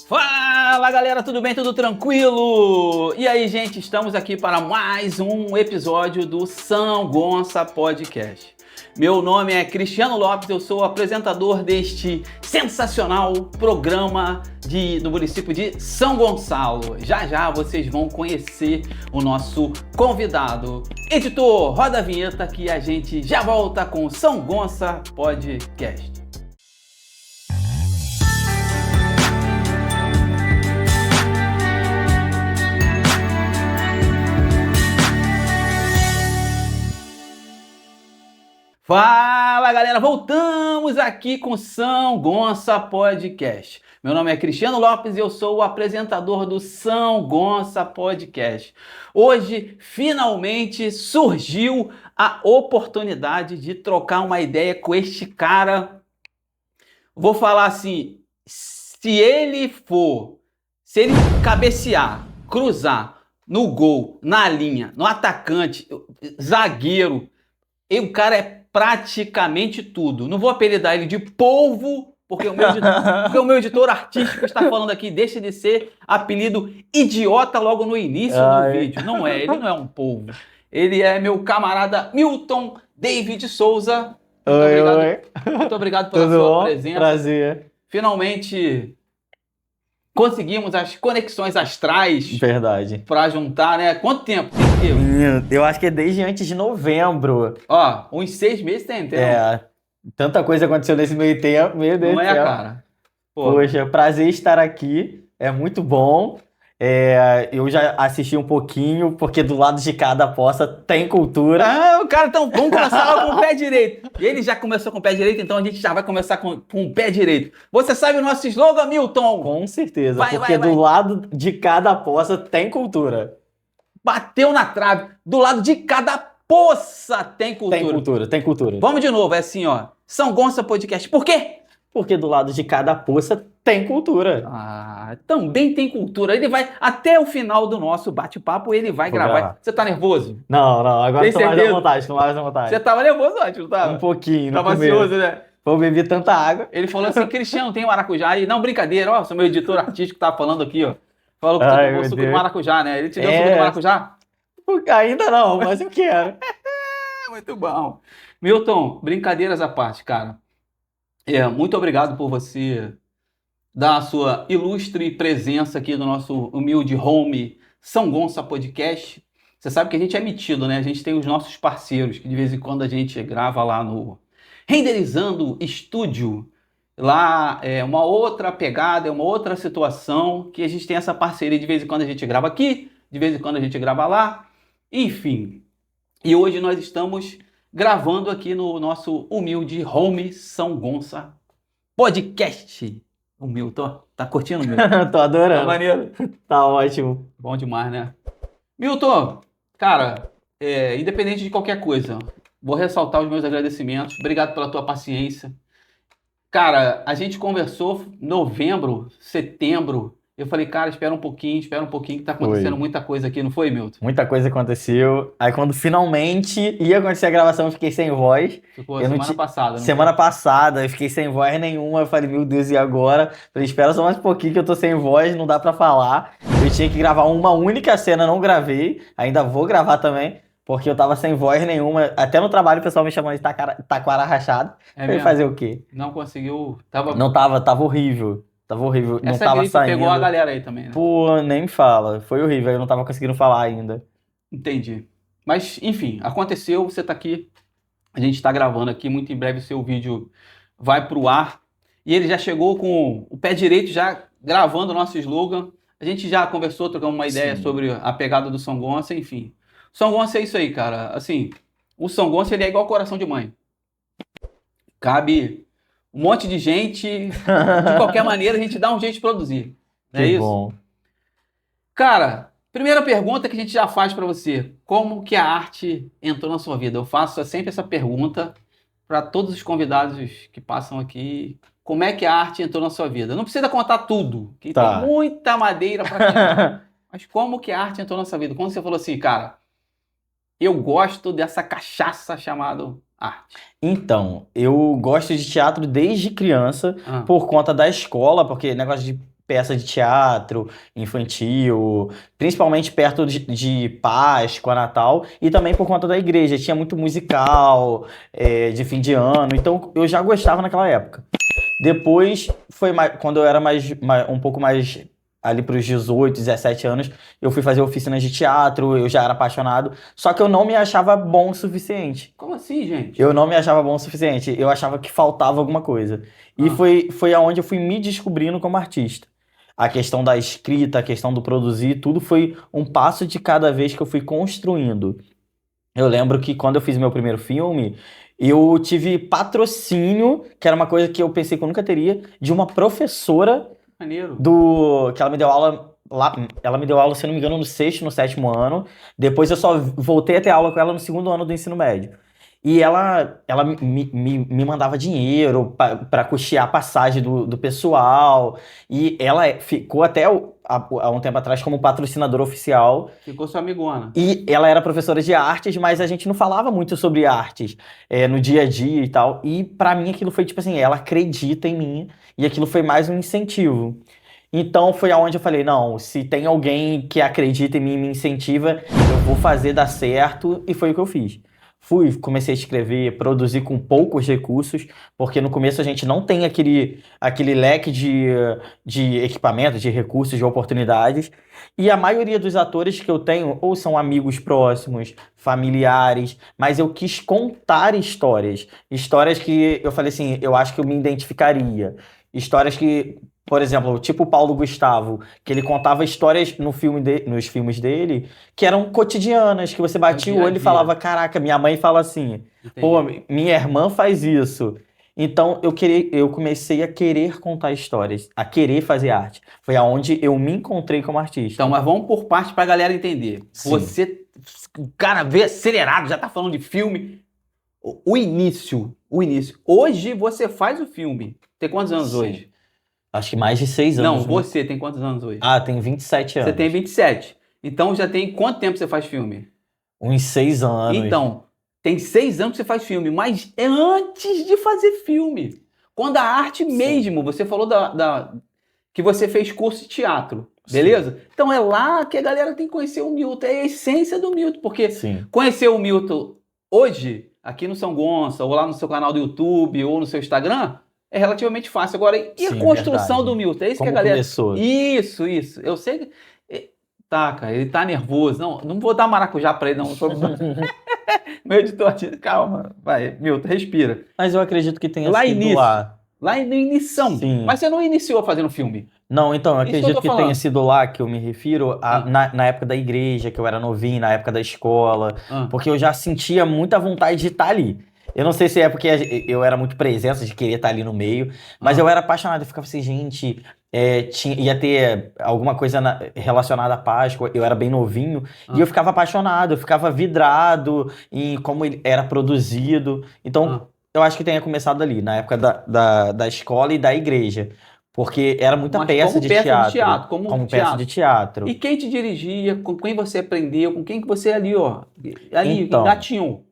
Fala galera, tudo bem? Tudo tranquilo? E aí, gente, estamos aqui para mais um episódio do São Gonça Podcast. Meu nome é Cristiano Lopes, eu sou o apresentador deste sensacional programa do município de São Gonçalo. Já vocês vão conhecer o nosso convidado. Editor, roda a vinheta que a gente já volta com o São Gonça Podcast. Fala galera, voltamos aqui com o São Gonça Podcast. Meu nome é Cristiano Lopes e eu sou o apresentador do São Gonça Podcast. Hoje, finalmente, surgiu a oportunidade de trocar uma ideia com este cara. Vou falar assim, se ele cabecear, cruzar no gol, na linha, no atacante, zagueiro, o cara é praticamente tudo. Não vou apelidar ele de polvo, porque o meu editor artístico está falando aqui, deixa de ser apelido idiota logo no início do vídeo. Não é, ele não é um polvo. Ele é meu camarada Milton David Souza. Muito obrigado pela sua presença. Prazer. Finalmente conseguimos as conexões astrais. Verdade. Pra juntar, né? Quanto tempo? Eu acho que é desde antes de novembro. Ó, uns 6 meses tem. Tanta coisa aconteceu nesse meio tempo. Meu Deus do céu. Não é, cara? Poxa, prazer estar aqui. É muito bom. Eu já assisti um pouquinho, porque do lado de cada aposta tem cultura. Ah, o cara, então vamos começar logo com o pé direito. E ele já começou com o pé direito, então a gente já vai começar com o pé direito. Você sabe o nosso slogan, Milton? Com certeza, porque do lado de cada aposta tem cultura. Bateu na trave. Do lado de cada poça tem cultura. Tem cultura. Vamos de novo, é assim, ó. São Gonça Podcast. Por quê? Porque do lado de cada poça tem cultura. Ah, também tem cultura. Ele vai, até o final do nosso bate-papo, ele vai gravar. Você tá nervoso? Não, agora tô mais à vontade, Você tava nervoso antes, não tava? Um pouquinho, tava ansioso, né? Eu bebi tanta água. Ele falou assim, Cristiano, tem maracujá aí? Não, brincadeira, ó, sou meu editor artístico, tava falando aqui, ó. Falou que tu tomou suco de maracujá, né? Ele te deu suco de maracujá? Ainda não, mas eu quero. Muito bom. Milton, brincadeiras à parte, cara. Muito obrigado por você dar a sua ilustre presença aqui no nosso humilde home São Gonça Podcast. Você sabe que a gente é metido, né? A gente tem os nossos parceiros, que de vez em quando a gente grava lá no Renderizando Estúdio. Lá é uma outra pegada, é uma outra situação, que a gente tem essa parceria. De vez em quando a gente grava aqui, de vez em quando a gente grava lá. Enfim. E hoje nós estamos gravando aqui no nosso humilde home São Gonça Podcast. O Milton, tá curtindo, Milton? Tô adorando. Tá maneiro? Tá ótimo. Bom demais, né? Milton, cara, independente de qualquer coisa, vou ressaltar os meus agradecimentos. Obrigado pela tua paciência. Cara, a gente conversou em novembro, setembro. Eu falei, cara, espera um pouquinho, que tá acontecendo muita coisa aqui, não foi, Milton? Muita coisa aconteceu. Aí quando finalmente ia acontecer a gravação, eu fiquei sem voz. Ficou semana passada, não Semana passada, eu fiquei sem voz nenhuma. Eu falei, meu Deus, e agora? Falei, espera só mais um pouquinho que eu tô sem voz, não dá pra falar. Eu tinha que gravar uma única cena, não gravei. Ainda vou gravar também, porque eu tava sem voz nenhuma. Até no trabalho o pessoal me chamando de taquara rachado. Falei, fazer o quê? Não conseguiu? Não tava horrível. Tava horrível, não tava saindo. Pegou a galera aí também, né? Pô, nem me fala. Foi horrível, eu não tava conseguindo falar ainda. Entendi. Mas, enfim, aconteceu, você tá aqui. A gente tá gravando aqui, muito em breve o seu vídeo vai pro ar. E ele já chegou com o pé direito, já gravando o nosso slogan. A gente já conversou, trocamos uma ideia sobre a pegada do São Gonça, enfim. O São Gonça é isso aí, cara. Assim, o São Gonça, ele é igual coração de mãe. Cabe um monte de gente, de qualquer maneira a gente dá um jeito de produzir. Não é isso? Bom. Cara, primeira pergunta que a gente já faz para você. Como que a arte entrou na sua vida? Eu faço sempre essa pergunta para todos os convidados que passam aqui. Como é que a arte entrou na sua vida? Não precisa contar tudo, que tem muita madeira para quebrar. Mas como que a arte entrou na sua vida? Quando você falou assim, cara, eu gosto dessa cachaça chamada arte. Então, eu gosto de teatro desde criança, por conta da escola, porque negócio de peça de teatro infantil, principalmente perto de Páscoa, Natal, e também por conta da igreja. Tinha muito musical, de fim de ano, então eu já gostava naquela época. Depois, quando eu era um pouco mais ali para os 18, 17 anos, eu fui fazer oficinas de teatro, eu já era apaixonado, só que eu não me achava bom o suficiente. Como assim, gente? Eu não me achava bom o suficiente, eu achava que faltava alguma coisa. E Ah, foi aonde eu fui me descobrindo como artista. A questão da escrita, a questão do produzir, tudo foi um passo de cada vez que eu fui construindo. Eu lembro que quando eu fiz meu primeiro filme, eu tive patrocínio, que era uma coisa que eu pensei que eu nunca teria, de uma professora maneiro. que ela me deu aula lá, ela me deu aula, se eu não me engano, no sexto, no sétimo ano. Depois eu só voltei a ter aula com ela no segundo ano do ensino médio. E ela me mandava dinheiro para custear a passagem do pessoal. E ela ficou até há um tempo atrás como patrocinadora oficial. Ficou sua amigona. E ela era professora de artes, mas a gente não falava muito sobre artes no dia a dia e tal. E pra mim aquilo foi tipo assim, ela acredita em mim e aquilo foi mais um incentivo. Então foi aonde eu falei, não, se tem alguém que acredita em mim e me incentiva, eu vou fazer dar certo, e foi o que eu fiz. Comecei a escrever, produzir com poucos recursos, porque no começo a gente não tem aquele leque de equipamento, de recursos, de oportunidades. E a maioria dos atores que eu tenho ou são amigos próximos, familiares, mas eu quis contar histórias. Histórias que eu falei assim, eu acho que eu me identificaria. Histórias que, por exemplo, tipo o Paulo Gustavo, que ele contava histórias nos filmes dele que eram cotidianas, que você É o batia o dia a olho e dia. falava, caraca, minha mãe fala assim, pô, Entendi. minha irmã faz isso. Então eu comecei a querer contar histórias, a querer fazer arte. Foi aonde eu me encontrei como artista. Então, mas vamos por parte pra galera entender. Sim, Você, o cara vê acelerado, já tá falando de filme. O início, o início. Hoje você faz o filme. Tem quantos anos sim. hoje? Acho que mais de 6 Não, anos, né? você tem quantos anos hoje? Ah, tem 27 Você tem anos. 27. Então já tem quanto tempo você faz filme? Uns 6 anos. Então, tem 6 anos que você faz filme, mas é antes de fazer filme. Quando a arte Sim, mesmo, você falou que você fez curso de teatro, sim, beleza? Então é lá que a galera tem que conhecer o Milton, é a essência do Milton, porque sim. conhecer o Milton hoje, aqui no São Gonça, ou lá no seu canal do YouTube, ou no seu Instagram, é relativamente fácil. Agora, e a Sim, construção verdade. do Milton? É isso que a Como galera. começou? Isso. Eu sei que. Tá, cara, ele tá nervoso. Não, não vou dar maracujá pra ele, não. Meu editor, calma, vai, Milton, respira. Mas eu acredito que tenha Lá sido início, lá. lá no inição. Sim. Mas você não iniciou fazendo filme. Não, então, eu Isso que eu tô acredito que tenha falando. sido lá que eu me refiro Ah, na época da igreja, que eu era novinho, na época da escola, ah, porque eu já sentia muita vontade de estar ali. Eu não sei se é porque eu era muito presença de querer estar ali no meio, mas ah, eu era apaixonado. Eu ficava assim, gente, ia ter alguma coisa relacionada à Páscoa, eu era bem novinho, e eu ah, ficava apaixonado, eu ficava vidrado em como ele era produzido. Então, ah. eu acho que tenha começado ali, na época da escola e da igreja. Porque era muita Mas peça como de peça de teatro, teatro, como como peça de teatro. E teatro. quem te dirigia, com quem você aprendeu, com quem que você ali, ó, ali, Então, engatinhou.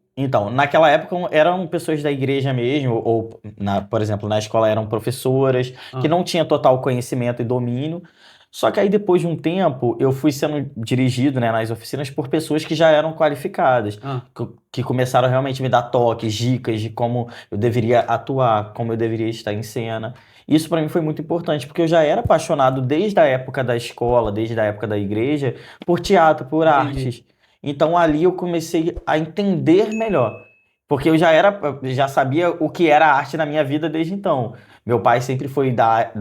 naquela época eram pessoas da igreja mesmo, ou, por exemplo, na escola eram professoras que Ah, não tinham total conhecimento e domínio. Só que aí depois de um tempo eu fui sendo dirigido, né, nas oficinas por pessoas que já eram qualificadas, ah, que começaram realmente a me dar toques, dicas de como eu deveria atuar, como eu deveria estar em cena. Isso para mim foi muito importante, porque eu já era apaixonado desde a época da escola, desde a época da igreja, por teatro, por entendi. artes. Então ali eu comecei a entender melhor, porque já sabia o que era arte na minha vida desde então. Meu pai sempre foi da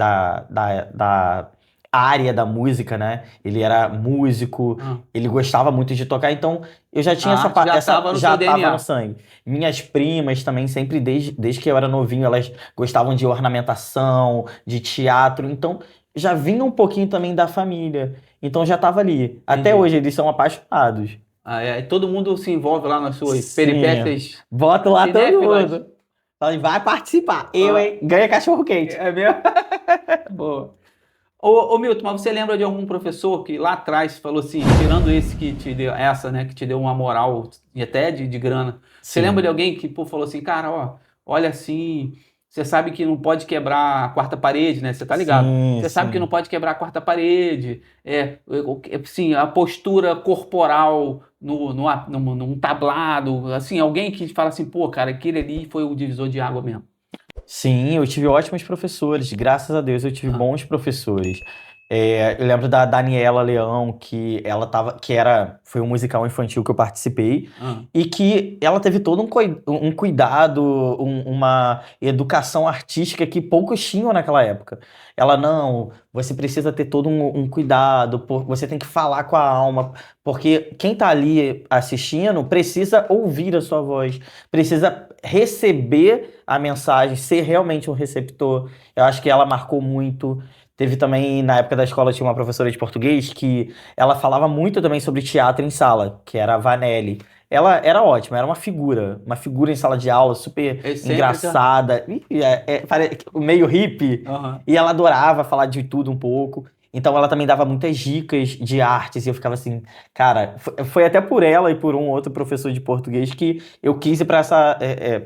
área da música, né? Ele era músico, Ah. ele gostava muito de tocar, então eu já A tinha arte já estava no seu já tava no DNA. sangue. Minhas primas também, sempre desde que eu era novinho, elas gostavam de ornamentação, de teatro, então já vinha um pouquinho também da família. Então já tava ali. Até Entendi. hoje eles são apaixonados. Ah, é, todo mundo se envolve lá nas suas Sim. peripécias Bota lá todo cinéfilas. mundo. Falei, vai participar. Eu, Ah, hein? Ganha cachorro quente. é mesmo? Boa. Ô, Milton, mas você lembra de algum professor que lá atrás falou assim, tirando esse que te deu, essa, né, que te deu uma moral e até de grana, você lembra de Sim. alguém que, pô, falou assim, cara, ó, olha assim, Você sabe que não pode quebrar a quarta parede, né? Você tá ligado? Sim, Você sabe que não sim. pode quebrar a quarta parede. Assim, a postura corporal num tablado. Assim, alguém que fala assim, pô, cara, aquele ali foi o divisor de água mesmo. Sim, eu tive ótimos professores, graças a Deus eu tive Ah, bons professores. Eu lembro da Daniela Leão, foi um musical infantil que eu participei, ah, e que ela teve todo um cuidado, uma educação artística que poucos tinham naquela época. Ela, não, você precisa ter todo um cuidado, você tem que falar com a alma, porque quem tá ali assistindo precisa ouvir a sua voz, precisa receber a mensagem, ser realmente um receptor. Eu acho que ela marcou muito. Teve também, na época da escola, tinha uma professora de português que ela falava muito também sobre teatro em sala, que era a Vanelli. Ela era ótima, era uma figura em sala de aula, super excêntrica. engraçada, meio hippie, Aham. e ela adorava falar de tudo um pouco. Então ela também dava muitas dicas de artes, e eu ficava assim, cara, foi até por ela e por um outro professor de português que eu quis ir para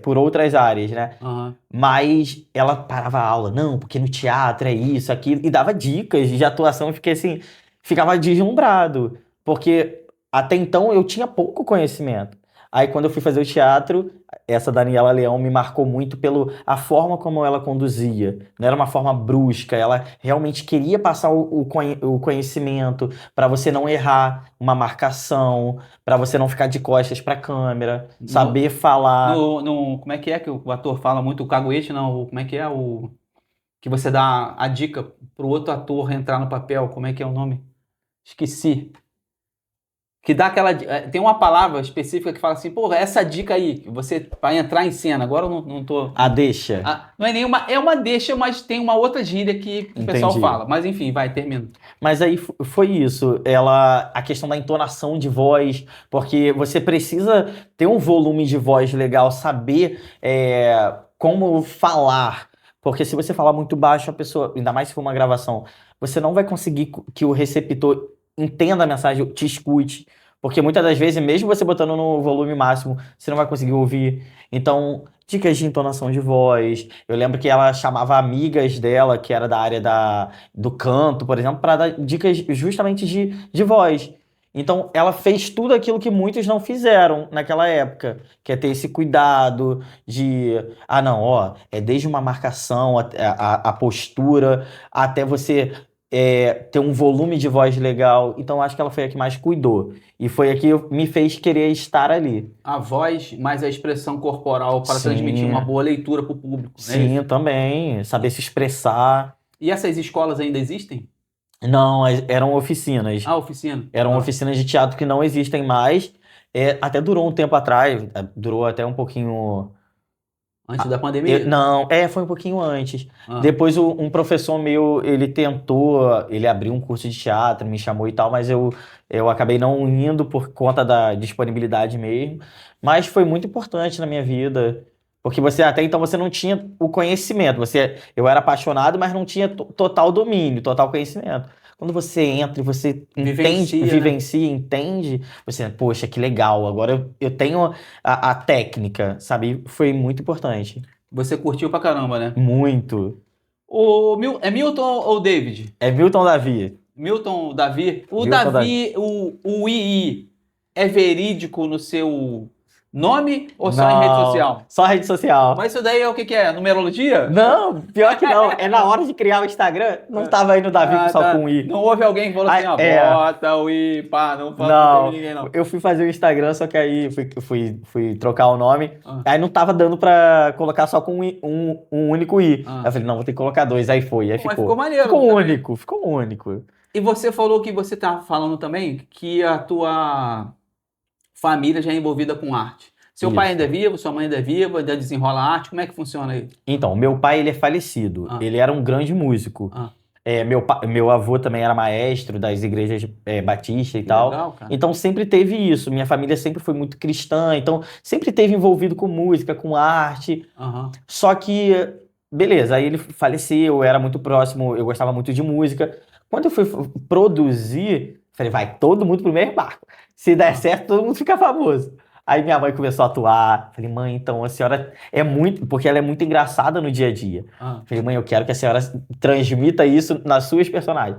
por outras áreas, né? Aham. Mas ela parava a aula, não, porque no teatro é isso, aquilo, e dava dicas de atuação, eu fiquei assim, ficava deslumbrado, porque até então eu tinha pouco conhecimento. Aí quando eu fui fazer o teatro, essa Daniela Leão me marcou muito pelo a forma como ela conduzia. Não era uma forma brusca, ela realmente queria passar o conhecimento para você não errar uma marcação, para você não ficar de costas para a câmera, No, saber falar. como é que o ator fala muito? O caguete, não. Como é que é o. Que você dá a dica pro outro ator entrar no papel. Como é que é o nome? Esqueci. Que dá aquela. Tem uma palavra específica que fala assim, pô, essa dica aí, que você vai entrar em cena. Agora eu não tô. A deixa. Não é nenhuma. É uma deixa, mas tem uma outra gíria que o pessoal Entendi. fala. Mas enfim, vai, termina. Mas aí foi isso. A questão da entonação de voz, porque você precisa ter um volume de voz legal, saber como falar. Porque se você falar muito baixo, a pessoa, ainda mais se for uma gravação, você não vai conseguir que o receptor entenda a mensagem, te escute. Porque muitas das vezes, mesmo você botando no volume máximo, você não vai conseguir ouvir. Então, dicas de entonação de voz. Eu lembro que ela chamava amigas dela, que era da área do canto, por exemplo, para dar dicas justamente de voz. Então, ela fez tudo aquilo que muitos não fizeram naquela época, que é ter esse cuidado de, não, ó, é desde uma marcação, a postura, até você ter um volume de voz legal. Então, acho que ela foi a que mais cuidou. E foi a que me fez querer estar ali. A voz mais a expressão corporal para transmitir uma Sim, boa leitura para o público, não é sim, isso? também. Saber se expressar. E essas escolas ainda existem? Não, eram oficinas. Ah, oficina. Eram Ah, oficinas de teatro que não existem mais. Até durou um tempo atrás, durou até um pouquinho. antes da pandemia? Não, foi um pouquinho antes. Ah, Depois um professor meu, ele abriu um curso de teatro, me chamou e tal, mas eu acabei não indo por conta da disponibilidade mesmo. Mas foi muito importante na minha vida. Porque até então você não tinha o conhecimento. Eu era apaixonado, mas não tinha total domínio, total conhecimento. Quando você entra e você entende, vivencia, né? vivencia, entende, você, poxa, que legal, agora eu tenho a técnica, sabe? Foi muito importante. Você curtiu pra caramba, né? Muito. É Milton ou David? É Milton Davi. Milton, Davi. O Milton Davi. Davi, o II, é verídico no seu nome ou só em rede Não, social? só rede social. Mas isso daí é o que que é? Numerologia? Não, pior que não. É na hora de criar o Instagram, não tava aí no Davi Ah, só tá. com I. Não houve alguém que falou assim, Ah, bota o I, pá, não teve Não, ninguém não. eu fui fazer o Instagram, só que aí fui trocar o nome. Ah, Aí não tava dando pra colocar só com um único I. Aí eu ah. falei, não, vou ter que colocar dois. Aí foi, aí Pô, mas ficou ficou. maneiro Ficou também. único, ficou único. E você falou que você tá falando também que a tua família já é envolvida com arte. Seu pai ainda Isso. é vivo, sua mãe ainda é viva, ainda desenrola arte, como é que funciona aí? Então, meu pai, ele é falecido. Ah, Ele era um grande músico. ah, Meu avô também era maestro das igrejas batistas e que tal. legal, cara. Então sempre teve isso. Minha família sempre foi muito cristã, então sempre teve envolvido com música, com arte. Aham. Só que, beleza, aí ele faleceu, eu era muito próximo, eu gostava muito de música. Quando eu fui produzir, falei, vai todo mundo pro mesmo barco. Se der certo, todo mundo fica famoso. Aí minha mãe começou a atuar. Falei, mãe, então a senhora é muito. Porque ela é muito engraçada no dia a dia. Ah, Falei, mãe, eu quero que a senhora transmita isso nas suas personagens.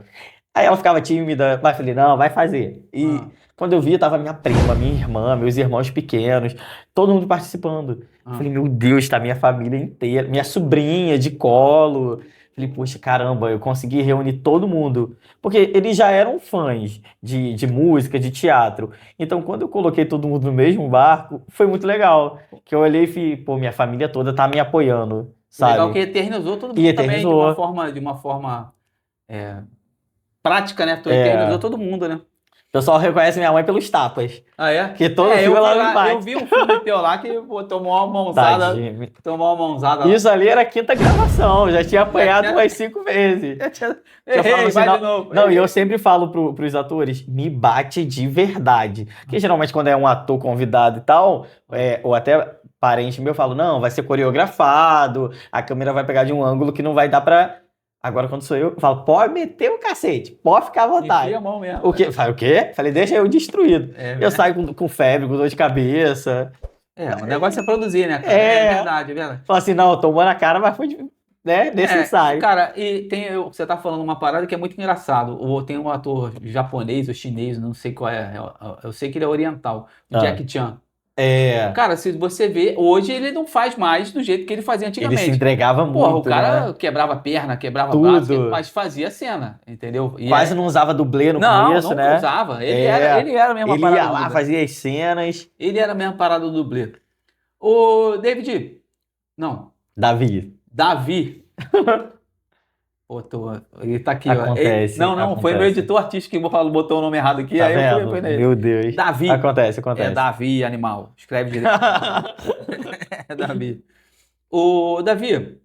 Aí ela ficava tímida, mas falei, não, vai fazer. E ah, quando eu vi, tava minha prima, minha irmã, meus irmãos pequenos, todo mundo participando. ah. Falei, meu Deus, tá minha família inteira, minha sobrinha de colo. Falei, poxa, caramba, eu consegui reunir todo mundo. Porque eles já eram fãs de música, de teatro. Então, quando eu coloquei todo mundo no mesmo barco, foi muito legal. Que eu olhei e falei, pô, minha família toda tá me apoiando, Legal que sabe? eternizou todo E mundo também eternizou. de uma forma é, prática, né? Tu eternizou É, todo mundo, né? o pessoal reconhece minha mãe pelos tapas. Ah, é? Porque todo É, filme ela me eu bate. vi um filme teu lá que pô, Tadinho. tomou uma mãozada lá. Isso ali era a quinta gravação, já tinha apanhado tinha- umas 5 vezes. Eu falava Errei, assim, vai de não, novo. não, e Errei. eu sempre falo pros atores, me bate de verdade. Porque geralmente quando é um ator convidado e tal, ou até parente meu, eu falo, não, vai ser coreografado, a câmera vai pegar de um ângulo que não vai dar pra... Agora quando sou eu falo, pode meter o cacete, pode ficar à vontade. Enfia a mão mesmo. O quê? Falei, o quê? Falei, deixa eu destruído. É, Eu saio com febre, com dor de cabeça. o negócio é produzir, né, cara? É. É verdade, é verdade. Falo assim, não, tomou na cara, mas foi, né, necessário. Cara, e você tá falando uma parada que é muito engraçado. Tem um ator japonês ou chinês, não sei qual é. Eu sei que ele é oriental, o Ah. Jack Chan. É, Cara, se você vê, hoje ele não faz mais do jeito que ele fazia ele se antigamente. entregava Porra, muito, o cara né? quebrava a perna, quebrava Tudo. braço, mas fazia cena, entendeu? E Quase não usava dublê no não, começo, não né? usava. É. Ele era mesmo a Ele parada ia do lá, dublê. fazia as cenas. Ele era mesmo a parada do dublê. Ô, David, não, Davi. Davi. Pô, ele tá aqui, ó. Acontece, Não, foi meu acontece. editor artístico que botou o nome errado aqui, Tá aí eu vendo? fui nele. Meu Deus. Davi. Acontece, É acontece. Davi, animal. Escreve direito. É Davi. Ô, Davi,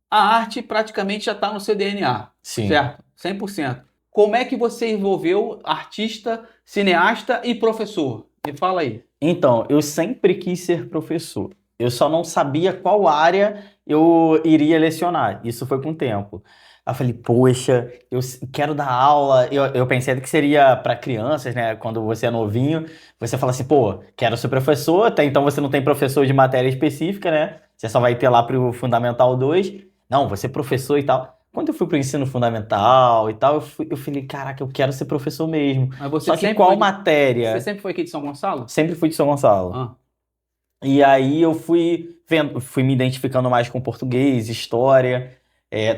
a arte praticamente já está no seu DNA, Sim. certo? 100%. Como é que você envolveu artista, cineasta e professor? Me fala aí. Então, eu sempre quis ser professor. Eu só não sabia qual área eu iria lecionar. Isso foi com o tempo. Aí eu falei, poxa, eu quero dar aula. Eu pensei que seria para crianças, né? Quando você é novinho, você fala assim, pô, quero ser professor. Até então você não tem professor de matéria específica, né? Você só vai ter lá pro Fundamental 2. Não, você é professor e tal. Quando eu fui pro ensino fundamental e tal, eu falei, caraca, eu quero ser professor mesmo. Mas você Só que sempre qual foi matéria? Você sempre foi aqui de São Gonçalo? Sempre fui de São Gonçalo. Ah, E aí eu fui vendo, fui me identificando mais com português, história.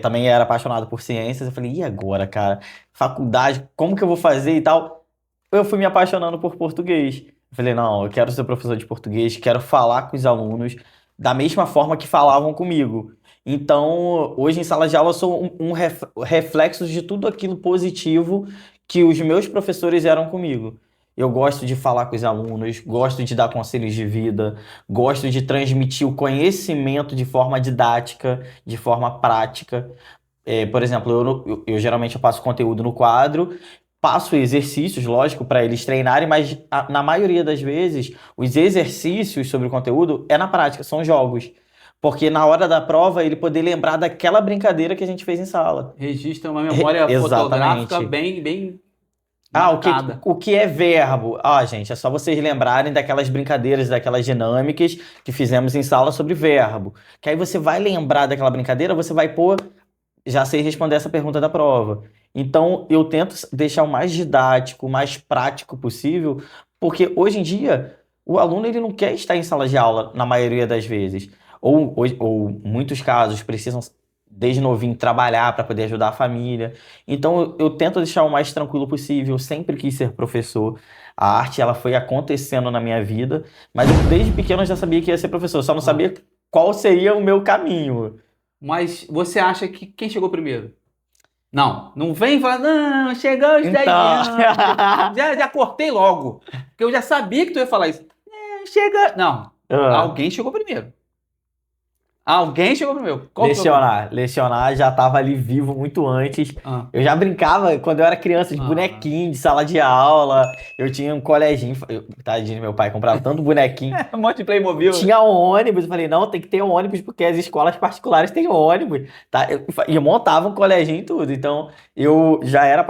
Também era apaixonado por ciências. Eu falei, e agora, cara? Faculdade, como que eu vou fazer e tal? Eu fui me apaixonando por português. Eu falei, não, eu quero ser professor de português, quero falar com os alunos da mesma forma que falavam comigo. Então, hoje em sala de aula eu sou um reflexo de tudo aquilo positivo que os meus professores eram comigo. Eu gosto de falar com os alunos, gosto de dar conselhos de vida, gosto de transmitir o conhecimento de forma didática, de forma prática. Por exemplo, eu geralmente eu passo conteúdo no quadro, passo exercícios, lógico, para eles treinarem, mas na maioria das vezes, os exercícios sobre o conteúdo é na prática, são jogos. Porque na hora da prova, ele poder lembrar daquela brincadeira que a gente fez em sala. registra uma memória fotográfica Exatamente. bem Ah, marcada. o que é verbo? Ah, gente, é só vocês lembrarem daquelas brincadeiras, daquelas dinâmicas que fizemos em sala sobre verbo. Que aí você vai lembrar daquela brincadeira, você vai pôr, já sei responder essa pergunta da prova. Então, eu tento deixar o mais didático, o mais prático possível, porque hoje em dia, o aluno ele não quer estar em sala de aula, na maioria das vezes. Ou muitos casos, precisam, desde novinho, trabalhar para poder ajudar a família. Então, eu tento deixar o mais tranquilo possível. Eu sempre quis ser professor. A arte, ela foi acontecendo na minha vida, mas desde pequeno eu já sabia que ia ser professor. Só não sabia qual seria o meu caminho. Mas você acha que quem chegou primeiro? Não vem falar, não, chegou os 10 Então, anos. Já cortei logo. Porque eu já sabia que tu ia falar isso. Chega. Não, alguém chegou primeiro. Alguém chegou primeiro. Qual foi o- Lecionar já tava ali vivo muito antes. Ah, Eu já brincava quando eu era criança de Ah. bonequinho, de sala de aula. Eu tinha um coleginho, tadinho, meu pai comprava tanto bonequinho. um monte de Playmobil. Tinha ônibus, eu falei, não, tem que ter ônibus, porque as escolas particulares têm ônibus, tá? E eu montava um coleginho e tudo, então eu já era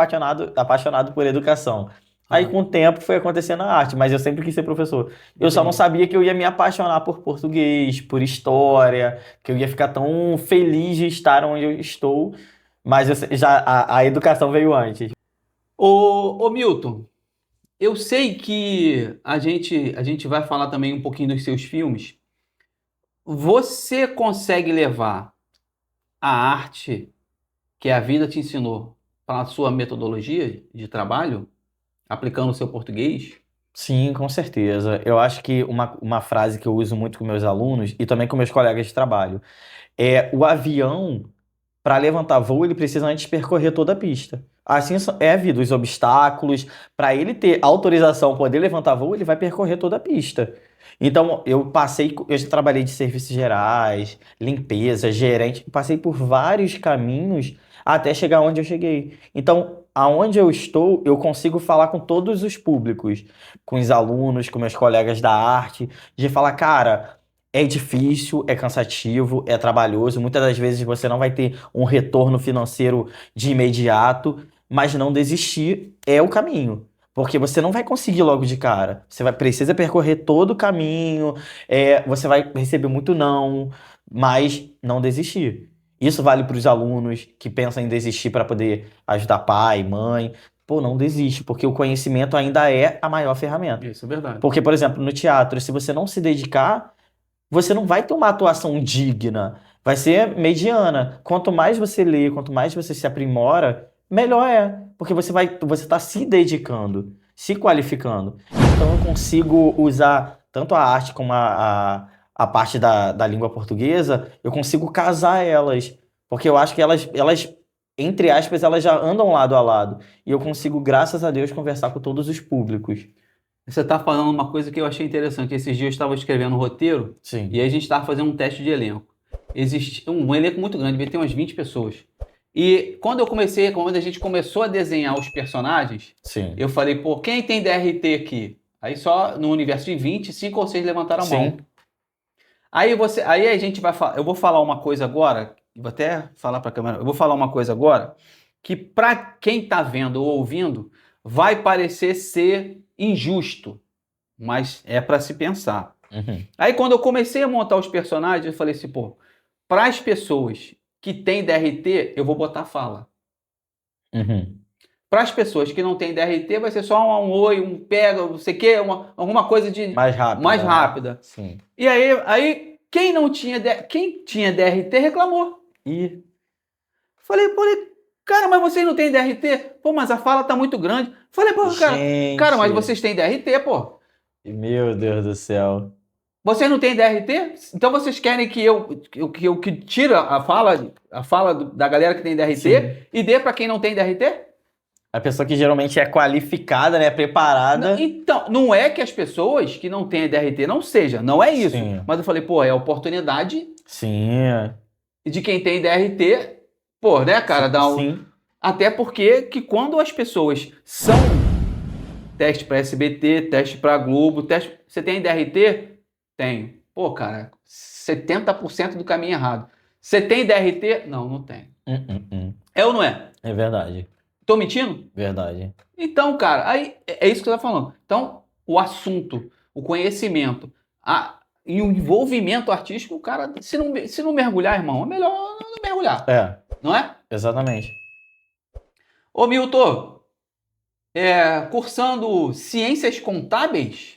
apaixonado por educação. Aí, com o tempo, foi acontecendo a arte, mas eu sempre quis ser professor. Eu só não sabia que eu ia me apaixonar por português, por história, que eu ia ficar tão feliz de estar onde eu estou, mas a educação veio antes. Ô Milton, eu sei que a gente vai falar também um pouquinho dos seus filmes. Você consegue levar a arte que a vida te ensinou para a sua metodologia de trabalho, aplicando o seu português? Sim, com certeza. Eu acho que uma frase que eu uso muito com meus alunos e também com meus colegas de trabalho é o avião, para levantar voo, ele precisa antes percorrer toda a pista. Assim é a vida, os obstáculos. Para ele ter autorização, poder levantar voo, ele vai percorrer toda a pista. Então, eu já trabalhei de serviços gerais, limpeza, gerente, passei por vários caminhos até chegar onde eu cheguei. Então, aonde eu estou, eu consigo falar com todos os públicos, com os alunos, com meus colegas da arte, de falar, cara. É difícil, é cansativo, é trabalhoso. Muitas das vezes você não vai ter um retorno financeiro de imediato, mas não desistir é o caminho. Porque você não vai conseguir logo de cara. Precisa percorrer todo o caminho, você vai receber muito não, mas não desistir. Isso vale para os alunos que pensam em desistir para poder ajudar pai, mãe. Pô, não desiste, porque o conhecimento ainda é a maior ferramenta. Isso é verdade. Porque, por exemplo, no teatro, se você não se dedicar, você não vai ter uma atuação digna, vai ser mediana. Quanto mais você lê, quanto mais você se aprimora, melhor é, porque você está se dedicando, se qualificando. Então eu consigo usar tanto a arte como a parte da língua portuguesa, eu consigo casar elas, porque eu acho que elas, entre aspas, elas já andam lado a lado. E eu consigo, graças a Deus, conversar com todos os públicos. Você está falando uma coisa que eu achei interessante. Esses dias eu estava escrevendo um roteiro Sim. e aí a gente estava fazendo um teste de elenco. Existe um elenco muito grande, devia ter umas 20 pessoas. E quando a gente começou a desenhar os personagens, Sim. eu falei, pô, quem tem DRT aqui? Aí só no universo de 20, 5 ou 6 levantaram a mão. Sim. Aí a gente vai falar, eu vou falar uma coisa agora, vou até falar para a câmera, eu vou falar uma coisa agora que para quem está vendo ou ouvindo vai parecer ser injusto, mas é para se pensar. Uhum. Aí quando eu comecei a montar os personagens, eu falei assim, pô, para as pessoas que têm DRT, eu vou botar fala. Uhum. Para as pessoas que não têm DRT, vai ser só um oi, um pega, não sei o quê, alguma coisa de Mais rápida. mais rápida. Né? Sim. E aí quem tinha DRT reclamou. E Falei, pô, cara, mas vocês não têm DRT? Pô, mas a fala tá muito grande. Falei, pô, cara, mas vocês têm DRT, pô. Meu Deus do céu. Vocês não têm DRT? Então vocês querem que eu tire a fala da galera que tem DRT Sim. e dê para quem não tem DRT? A pessoa que geralmente é qualificada, né, preparada. Então, não é que as pessoas que não têm DRT não sejam, não é isso. Sim. Mas eu falei, pô, é a oportunidade Sim. de quem tem DRT, pô, né, cara, dar um... Sim. Até porque que quando as pessoas são teste para SBT, teste para Globo, teste, você tem DRT? Tenho. Pô, cara, 70% do caminho errado. Você tem DRT? Não, não tem. É ou não é? É verdade. Tô mentindo? Verdade. Então, cara, aí é isso que você tá falando. Então, o assunto, o conhecimento e o envolvimento artístico, o cara, se não mergulhar, irmão, é melhor não mergulhar. É, Não é? exatamente. Ô, Milton, cursando ciências contábeis?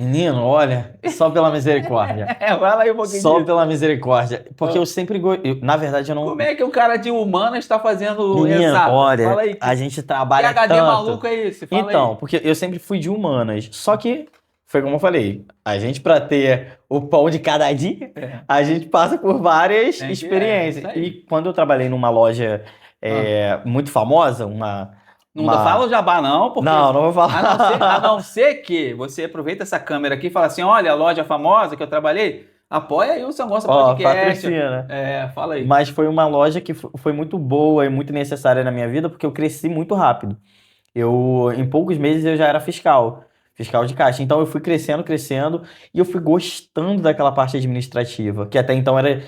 Menino, olha, só pela misericórdia. Fala aí um pouquinho Só disso. pela misericórdia. Porque eu sempre na verdade, eu não. Como é que o cara de humanas está fazendo Menino, exato? olha, Fala aí, a gente que trabalha HD tanto. maluco é esse? Fala Então, aí. porque eu sempre fui de humanas. Só que, foi como eu falei, a gente pra ter o pão de cada dia, a gente passa por várias experiências. isso aí. E quando eu trabalhei numa loja muito famosa, Não fala o jabá não, porque... Não vou falar. A não ser que você aproveita essa câmera aqui e fala assim, olha, a loja famosa que eu trabalhei, apoia aí o São Gonçalo Podcast. Patrocina. Fala aí. Mas foi uma loja que foi muito boa e muito necessária na minha vida, porque eu cresci muito rápido. Em poucos meses eu já era fiscal de caixa. Então eu fui crescendo, e eu fui gostando daquela parte administrativa, que até então era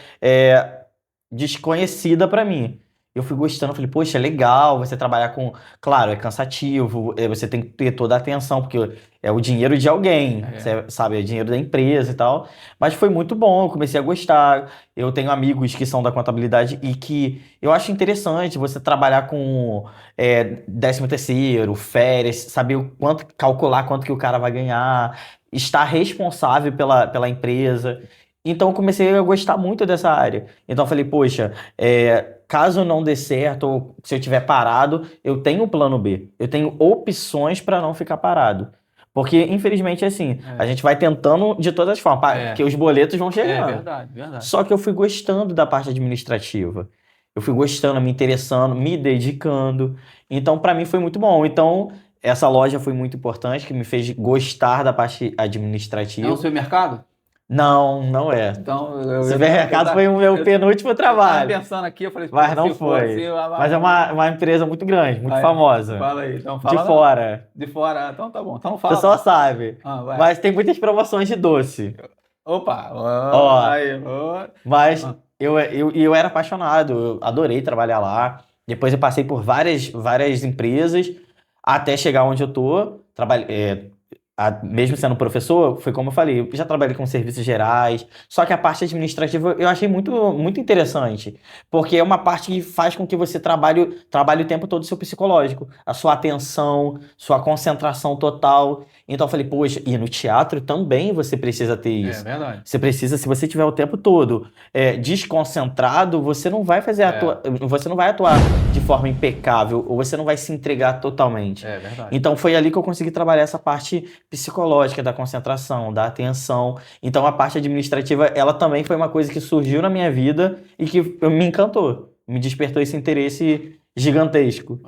desconhecida para mim. Eu fui gostando, falei, poxa, é legal você trabalhar com. Claro, é cansativo, você tem que ter toda a atenção, porque é o dinheiro de alguém, você sabe, é o dinheiro da empresa e tal. Mas foi muito bom, eu comecei a gostar. Eu tenho amigos que são da contabilidade e que eu acho interessante você trabalhar com 13º, férias, saber o quanto, calcular quanto que o cara vai ganhar, estar responsável pela empresa. Então eu comecei a gostar muito dessa área. Então eu falei, poxa, caso não dê certo, ou se eu tiver parado, eu tenho um plano B. Eu tenho opções para não ficar parado. Porque, infelizmente, assim, a gente vai tentando de todas as formas, porque os boletos vão É chegando. verdade, verdade. Só que eu fui gostando da parte administrativa. Eu fui gostando, me interessando, me dedicando. Então, para mim foi muito bom. Então, essa loja foi muito importante, que me fez gostar da parte É administrativa. o supermercado? Não, não é. Então, Supermercado foi o meu penúltimo eu tava trabalho. pensando aqui, eu falei, pô, Mas não se fosse, foi. Mas é uma empresa muito grande, muito Vai, famosa. Fala aí, então De fala. fora. De fora, então tá bom. Então O fala. pessoal sabe. Vai. Mas tem muitas promoções de doce. Opa! Ó, Aí, Mas eu era apaixonado, eu adorei trabalhar lá. Depois eu passei por várias empresas até chegar onde eu tô. Mesmo sendo professor, foi como eu falei, eu já trabalhei com serviços gerais, só que a parte administrativa eu achei muito, muito interessante, porque é uma parte que faz com que você trabalhe o tempo todo o seu psicológico, a sua atenção, sua concentração total. Então eu falei, poxa, e no teatro também você precisa ter isso. É verdade. Você precisa, se você tiver o tempo todo desconcentrado, você não vai você não vai atuar de forma impecável, ou você não vai se entregar totalmente. É verdade. Então foi ali que eu consegui trabalhar essa parte psicológica da concentração, da atenção. Então a parte administrativa, ela também foi uma coisa que surgiu na minha vida e que me encantou, me despertou esse interesse gigantesco.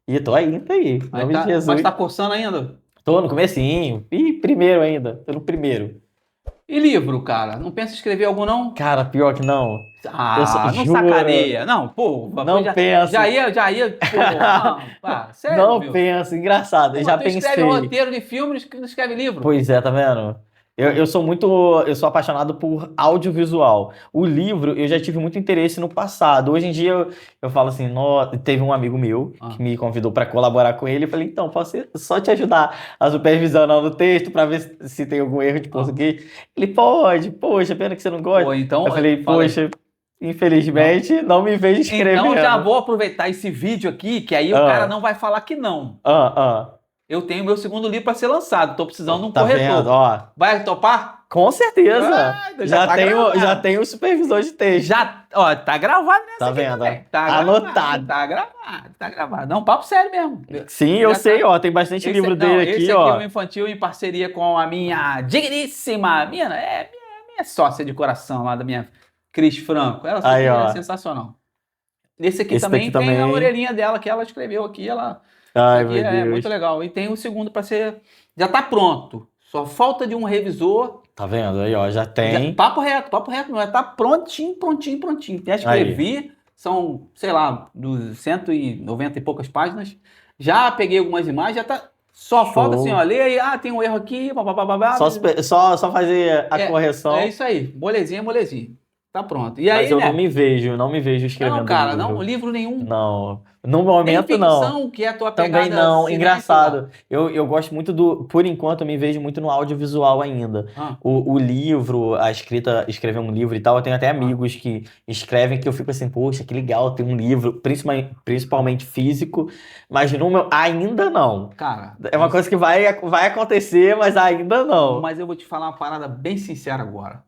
E tô aí, tá aí. Em nome de Jesus. Mas tá cursando ainda? Tô no comecinho. E primeiro ainda. Tô no primeiro. E livro, cara? Não pensa em escrever algum, não? Cara, pior que não. Não juro. sacaneia. Não, pô. Não penso. Já ia, pô. Sério, Não meu. penso. Engraçado, eu já pensei. Tu escreve roteiro de filme, não escreve livro. Pois é, tá vendo? Eu sou apaixonado por audiovisual. O livro, eu já tive muito interesse no passado. Hoje em dia, eu falo assim, teve um amigo meu que me convidou para colaborar com ele. Eu falei, então, posso só te ajudar a supervisionar no texto para ver se tem algum erro de português? Ele, pode, poxa, pena que você não gosta. Pô, então, eu falei, poxa, infelizmente, não me vejo escrevendo. Então, já vou aproveitar esse vídeo aqui, que aí o cara não vai falar que não. Eu tenho meu segundo livro para ser lançado. Tô precisando de um corretor. Vendo? Ó. Vai topar? Com certeza. Já tenho o supervisor de texto. Tá gravado nessa tá aqui vendo? também. Anotado. Tá gravado. Não, papo sério mesmo. Sim, eu sei, tem bastante livro dele aqui, esse aqui é o Infantil em parceria com a minha digníssima, minha sócia de coração lá da minha Cris Franco. Ela é sensacional. Esse aqui também tem a orelhinha dela que ela escreveu aqui, Ai, isso aqui meu Deus. muito legal. E tem o segundo para ser. Já tá pronto. Só falta de um revisor. Tá vendo? Aí, já tem. Papo reto, não é? Tá prontinho. Já escrevi, são, sei lá, 190 e poucas páginas. Já peguei algumas imagens, já tá. Só falta assim, ó, lê aí, tem um erro aqui, Só fazer a correção. É isso aí, molezinha. Tá pronto. E aí, mas eu não me vejo escrevendo. Não, cara, livro nenhum. Não. No momento, não. Tem ficção, que é a tua pegada. Também não. Engraçado. Eu gosto muito por enquanto, eu me vejo muito no audiovisual ainda. O livro, escrever um livro e tal, eu tenho até amigos que escrevem que eu fico assim, poxa, que legal ter um livro, principalmente físico, mas no meu, ainda não. Cara. É uma coisa que vai acontecer, mas ainda não. Mas eu vou te falar uma parada bem sincera agora.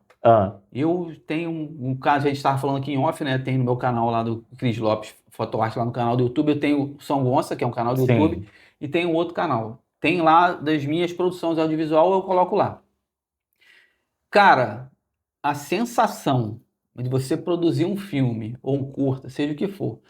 Eu tenho um caso, a gente estava falando aqui em off, né? Tem no meu canal lá do Cris Lopes, Fotoarte, lá no canal do YouTube. Eu tenho o São Gonça, que é um canal do YouTube, e tem um outro canal. Tem lá das minhas produções audiovisual, eu coloco lá. Cara, a sensação de você produzir um filme ou um curta, seja o que for,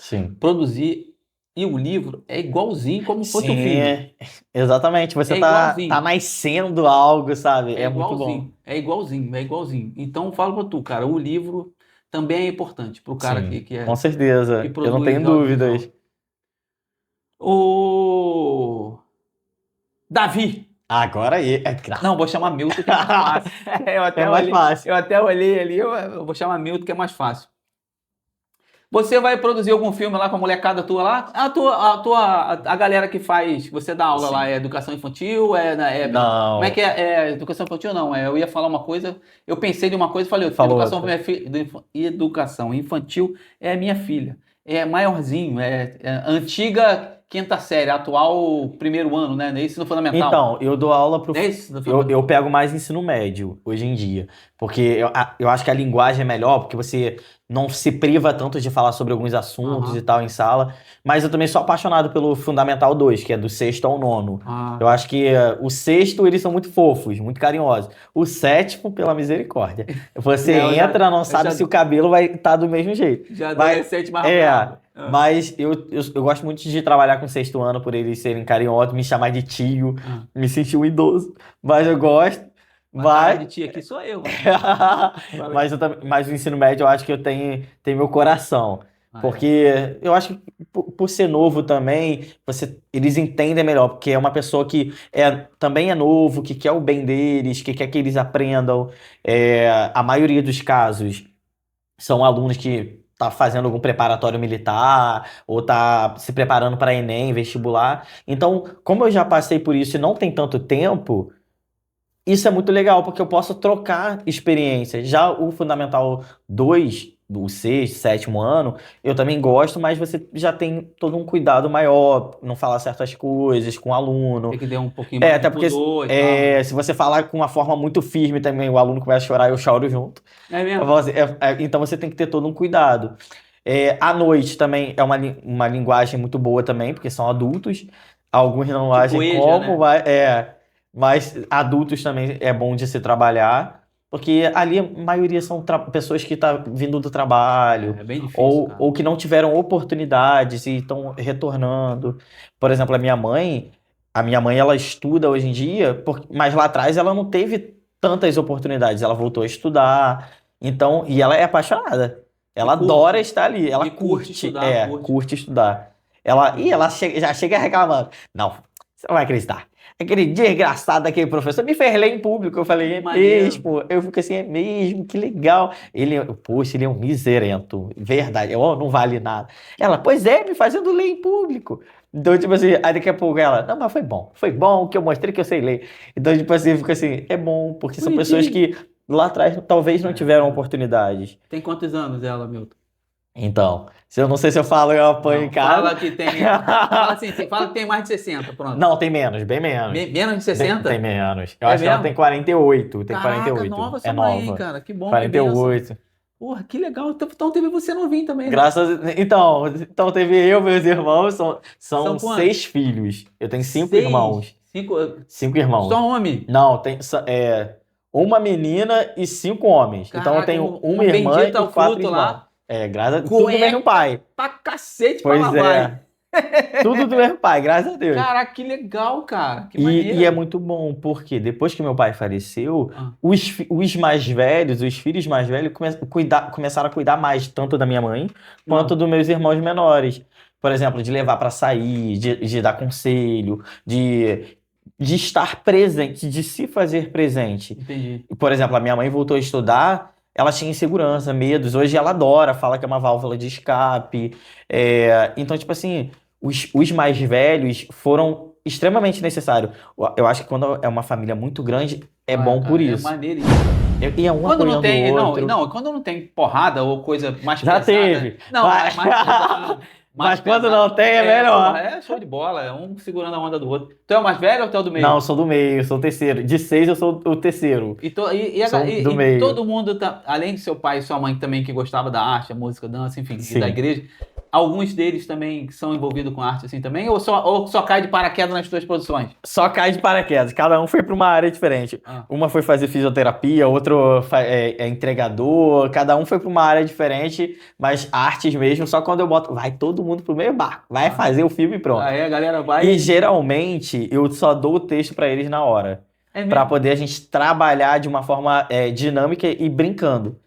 produzir e o livro é igualzinho como fosse um filme. Exatamente. Você tá nascendo algo, sabe? É muito bom. É igualzinho. Então, falo pra tu, cara, o livro também é importante pro cara que é... Com certeza. Eu não tenho dúvidas. O Davi. Agora aí. Não, vou chamar Milton, que é mais fácil. Mais fácil. Eu até olhei ali, eu vou chamar Milton, que é mais fácil. Você vai produzir algum filme lá com a molecada tua lá? A galera que faz, você dá aula lá, Sim. é educação infantil? Como é Não, que é? É educação infantil não? Eu ia falar uma coisa, eu pensei de uma coisa e falei, falou educação, outra. educação infantil é a minha filha. É maiorzinho, é antiga quinta série, atual primeiro ano, né? Ensino fundamental. Então, eu dou aula pro. É isso? Eu pego mais ensino médio hoje em dia. Porque eu acho que a linguagem é melhor, porque você não se priva tanto de falar sobre alguns assuntos Aham. e tal em sala. Mas eu também sou apaixonado pelo Fundamental 2, que é do sexto ao nono. Ah, Eu acho que o sexto, eles são muito fofos, muito carinhosos. O sétimo, pela misericórdia. Você não, entra, não eu sabe já, se o cabelo vai estar do mesmo jeito. já Mas, adolescente mais é, bravo. Ah, mas eu gosto muito de trabalhar com o sexto ano por eles serem carinhosos, me chamar de tio, ah. me sentir um idoso. Mas eu gosto. Mas cara Mas, de tia aqui sou eu, mano. Fala aí. mas o ensino médio eu acho que eu tenho meu coração. Ah, é. Porque eu acho que por ser novo também, eles entendem melhor, porque é uma pessoa que também é novo, que quer o bem deles, que quer que eles aprendam. A maioria dos casos são alunos que tá fazendo algum preparatório militar ou tá se preparando para Enem, vestibular. Então, como eu já passei por isso e não tem tanto tempo, isso é muito legal, porque eu posso trocar experiências. Já o Fundamental 2 do sexto, sétimo ano, eu também gosto, mas você já tem todo um cuidado maior, não falar certas coisas com o aluno. Tem que ter um pouquinho mais de Até porque pudor e tal, né? se você falar com uma forma muito firme também, o aluno começa a chorar, eu choro junto. É mesmo? Então você tem que ter todo um cuidado. À noite também é uma linguagem muito boa também, porque são adultos. Alguns não Tipo agem EJA, como, né? mas adultos também é bom de se trabalhar, porque ali a maioria são pessoas que estão vindo do trabalho, É bem difícil, ou, cara. ou que não tiveram oportunidades e estão retornando. Por exemplo, a minha mãe ela estuda hoje em dia, mas lá atrás ela não teve tantas oportunidades. Ela voltou a estudar, então, e ela é apaixonada. E Ela adora curte. estar ali, ela E curte estudar, curte. curte estudar. Ela já chega reclamando. Não, você não vai acreditar. Aquele desgraçado daquele professor me fez ler em público. Eu falei, é Maneiro. mesmo? Eu fico assim, é mesmo? Que legal. Poxa, ele é um miserento. Verdade. Não vale nada. Ela, pois é, me fazendo ler em público. Então, tipo assim, aí daqui a pouco ela, não, mas foi bom. Foi bom que eu mostrei que eu sei ler. Então, tipo assim, fica assim, é bom, porque são pessoas Bonitinho. que lá atrás talvez não É, tiveram é. oportunidades. Tem quantos anos ela, Milton? Então, se eu não sei se eu falo, eu apanho em Não, casa. fala que tem. Fala assim, fala que tem mais de 60, pronto. Não, tem menos, bem menos. Menos de Tem 60? menos. Eu É acho que ela mesmo? tem 48. Tem Caraca, 48. nova É sua mãe, hein, nova. cara. Que bom, que benção. 48. Porra, que legal. Então teve você novinho também, né? Então teve eu, meus irmãos, São são quantos? 6 filhos. Eu tenho 5 Seis. irmãos. 5. 5 irmãos. Só homem. Não, uma menina e 5 homens. Então eu Caraca, tenho uma uma irmã bendita e ao 4 fruto irmãos. lá. Graças a Deus. Tudo do mesmo pai. Pra cacete pra Pois lá vai. Tudo do mesmo pai, graças a Deus. Caraca, que legal, cara. Que E é maneiro. muito bom, porque depois que meu pai faleceu, Ah, os mais velhos, os filhos mais velhos, começaram a cuidar mais, tanto da minha mãe, quanto não, dos meus irmãos menores. Por exemplo, de levar para sair, de dar conselho, de estar presente, de se fazer presente. entendi. Por exemplo, a minha mãe voltou a estudar, ela tinha insegurança, medos. Hoje ela adora, fala que é uma válvula de escape. Então, tipo assim, os mais velhos foram extremamente necessários. Eu acho que quando é uma família muito grande, é Ah, bom cara, por é isso. maneiro. E é um Quando não apoiando tem, o não, outro. não, quando não tem porrada ou coisa mais Já pesada. teve. Não, Mas- mais pesada. Mas quando não tem, é melhor. Porra, é show de bola, é um segurando a onda do outro. Tu é o mais velho ou tu é o do meio? Não, eu sou do meio, eu sou o terceiro. De 6, eu sou o terceiro. Sou do E meio. todo mundo, além de seu pai e sua mãe também, que gostava da arte, a música, dança, enfim, e Sim. da igreja, alguns deles também são envolvidos com arte assim também? Ou só cai de paraquedas nas tuas produções? Só cai de paraquedas. Cada um foi para uma área diferente. Ah. Uma foi fazer fisioterapia, outro é entregador. Cada um foi para uma área diferente, mas artes mesmo, só quando eu boto. Vai todo mundo pro meio barco. Vai fazer o filme e pronto. Aí a galera vai. E geralmente eu só dou o texto para eles na hora. É mesmo? Para poder a gente trabalhar de uma forma dinâmica e brincando.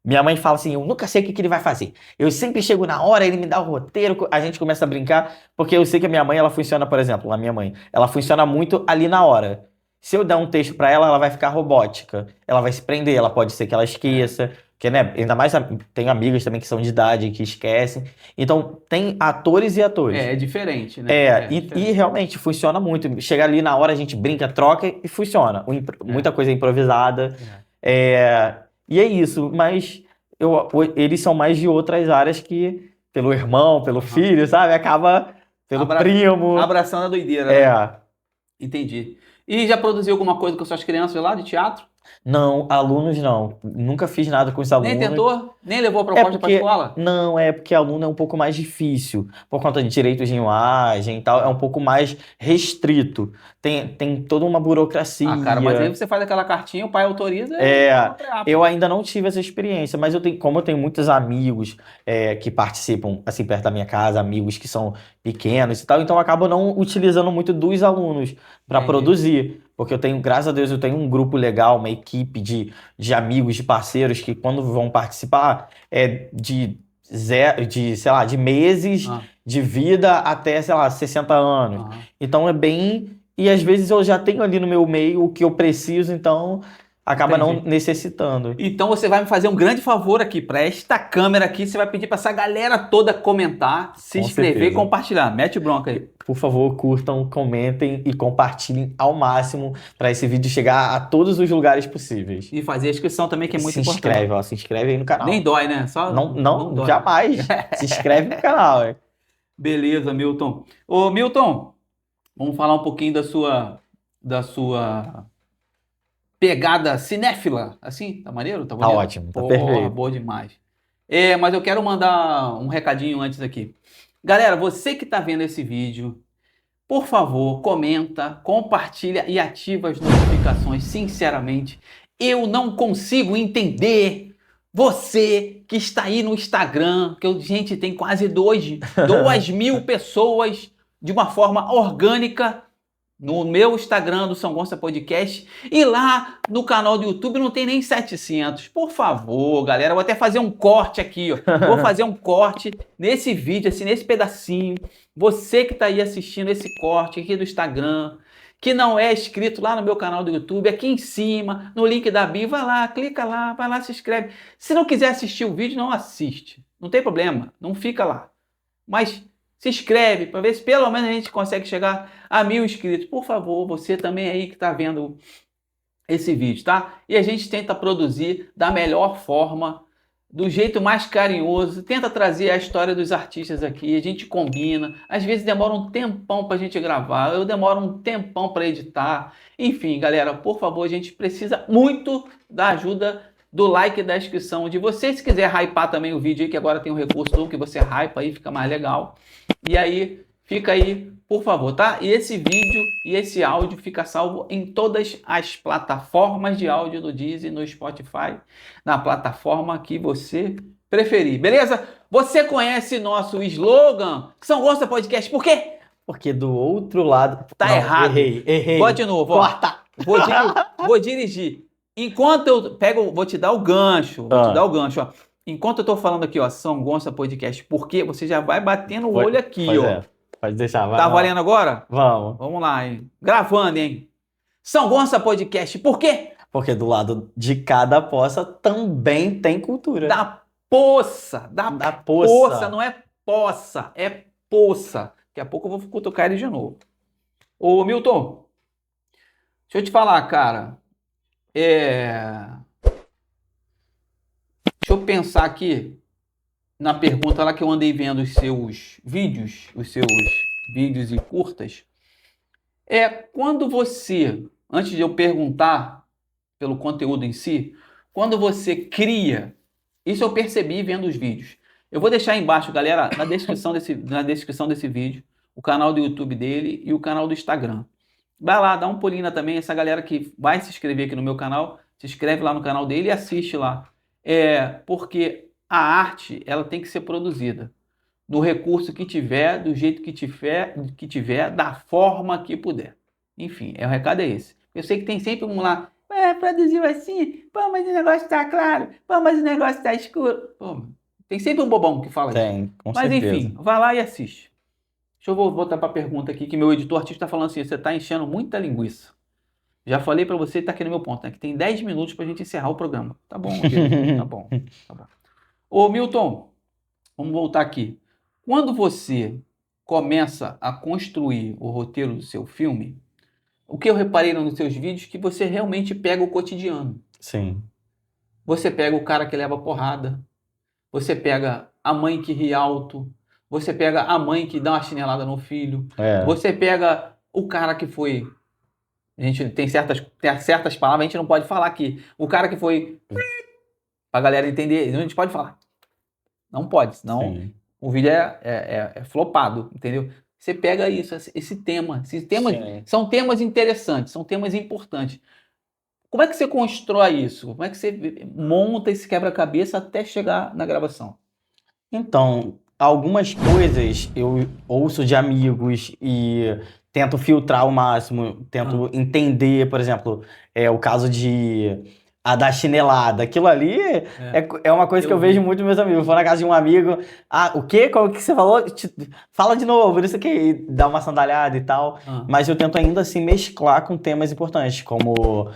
Minha mãe fala assim, eu nunca sei o que ele vai fazer. Eu sempre chego na hora, ele me dá o roteiro, a gente começa a brincar, porque eu sei que a minha mãe, ela funciona, por exemplo, a minha mãe, ela funciona muito ali na hora. Se eu der um texto pra ela, ela vai ficar robótica. Ela vai se prender, ela pode ser que ela esqueça. Porque, né, ainda mais tem amigas também que são de idade, que esquecem. Então, tem atores e atores. É diferente, né? E diferente. realmente funciona muito. Chega ali na hora, a gente brinca, troca e funciona. Muita coisa é improvisada. E é isso, mas eles são mais de outras áreas que, pelo irmão, pelo filho, sabe? Acaba pelo primo. Abraçando a doideira, né? Entendi. E já produziu alguma coisa com suas crianças lá de teatro? Não, alunos não. Nunca fiz nada com os alunos. Nem tentou? Nem levou a proposta para a escola? Não, é porque aluno é um pouco mais difícil. Por conta de direitos de imagem e tal, é um pouco mais restrito. Tem toda uma burocracia. Ah, cara, mas aí você faz aquela cartinha, o pai autoriza eu ainda não tive essa experiência, mas como eu tenho muitos amigos que participam, assim, perto da minha casa, amigos que são pequenos e tal, então eu acabo não utilizando muito dos alunos para produzir. Porque graças a Deus, eu tenho um grupo legal, uma equipe de amigos, de parceiros que quando vão participar sei lá, de meses de vida até, sei lá, 60 anos. Então é bem... E às vezes eu já tenho ali no meu meio o que eu preciso, então acaba não necessitando. Então você vai me fazer um grande favor aqui, para esta câmera aqui, você vai pedir para essa galera toda comentar, se inscrever e compartilhar. Mete bronca aí. Por favor, curtam, comentem e compartilhem ao máximo para esse vídeo chegar a todos os lugares possíveis. E fazer a inscrição também, que é muito importante. Se inscreve aí no canal. Nem dói, né? Só não dói. Jamais. Se inscreve no canal. Beleza, Milton. Ô, Milton, vamos falar um pouquinho da sua pegada cinéfila. Assim, tá maneiro? Tá bonito? Tá ótimo, tá perfeito. Boa demais. Mas eu quero mandar um recadinho antes aqui. Galera, você que tá vendo esse vídeo, por favor, comenta, compartilha e ativa as notificações. Sinceramente, eu não consigo entender você que está aí no Instagram, que gente tem quase 2.000 pessoas de uma forma orgânica no meu Instagram do São Gonça Podcast, e lá no canal do YouTube não tem nem 700. Por favor, galera, eu vou até fazer um corte aqui, ó. Vou fazer um corte nesse vídeo, assim, nesse pedacinho. Você que está aí assistindo esse corte aqui do Instagram, que não é inscrito lá no meu canal do YouTube, aqui em cima, no link da bio, vai lá, clica lá, vai lá, se inscreve. Se não quiser assistir o vídeo, não assiste. Não tem problema, não fica lá. Mas se inscreve para ver se pelo menos a gente consegue chegar a 1.000 inscritos. Por favor, você também aí que está vendo esse vídeo, tá? E a gente tenta produzir da melhor forma, do jeito mais carinhoso, tenta trazer a história dos artistas aqui, a gente combina, às vezes demora um tempão para a gente gravar, eu demoro um tempão para editar, enfim, galera, por favor, a gente precisa muito da ajuda do like e da inscrição de vocês. Se quiser hypar também o vídeo aí, que agora tem um recurso novo que você hypa aí, fica mais legal. E aí, fica aí, por favor, tá? E esse vídeo e esse áudio fica salvo em todas as plataformas de áudio do Deezer, no Spotify, na plataforma que você preferir, beleza? Você conhece nosso slogan, São Gonça Podcast, por quê? Porque do outro lado... Tá errado. Errei. Vou de novo, ó. Corta. Vou dirigir. Enquanto eu pego, vou te dar o gancho, ó. Enquanto eu tô falando aqui, ó, São Gonça Podcast, porque você já vai batendo o olho aqui, ó. Pode deixar, vai. Tá valendo agora? Vamos. Vamos lá, hein? Gravando, hein? São Gonça Podcast, por quê? Porque do lado de cada poça também tem cultura. Da poça, não é poça, é poça. Daqui a pouco eu vou cutucar ele de novo. Ô, Milton, deixa eu te falar, cara. Deixa eu pensar aqui na pergunta lá que eu andei vendo os seus vídeos e curtas. Quando você, antes de eu perguntar pelo conteúdo em si, quando você cria, isso eu percebi vendo os vídeos. Eu vou deixar aí embaixo, galera, na descrição desse vídeo, o canal do YouTube dele e o canal do Instagram. Vai lá, dá um pulinho também, essa galera que vai se inscrever aqui no meu canal, se inscreve lá no canal dele e assiste lá. Porque a arte, ela tem que ser produzida no recurso que tiver, do jeito que tiver, da forma que puder. Enfim, o recado é esse. Eu sei que tem sempre um lá, produziu assim, pô, mas o negócio tá claro, pô, mas o negócio tá escuro. Pô, tem sempre um bobão que fala isso. Com mas certeza. Enfim, vai lá e assiste. Deixa eu voltar para a pergunta aqui, que meu editor artista está falando assim, você está enchendo muita linguiça. Já falei pra você, tá aqui no meu ponto, né? Que tem 10 minutos pra gente encerrar o programa. Tá bom, querido, tá bom, tá bom. Ô, Milton, vamos voltar aqui. Quando você começa a construir o roteiro do seu filme, o que eu reparei nos seus vídeos é que você realmente pega o cotidiano. Sim. Você pega o cara que leva porrada, você pega a mãe que ri alto, você pega a mãe que dá uma chinelada no filho, É. você pega o cara que foi. A gente tem certas palavras, a gente não pode falar aqui. O cara que foi. Pra galera entender, a gente pode falar. Não pode, senão Sim. o vídeo é flopado, entendeu? Você pega isso, esse tema. Esses temas Sim. são temas interessantes, são temas importantes. Como é que você constrói isso? Como é que você monta esse quebra-cabeça até chegar na gravação? Então, algumas coisas eu ouço de amigos e tento filtrar ao máximo, tento entender, por exemplo, o caso de a da chinelada. Aquilo ali é uma coisa que eu vi. vejo muito nos meus amigos. Eu vou na casa de um amigo, o quê? Qual que você falou? Fala de novo, isso aqui, e dá uma sandalhada e tal. Mas eu tento ainda assim mesclar com temas importantes, como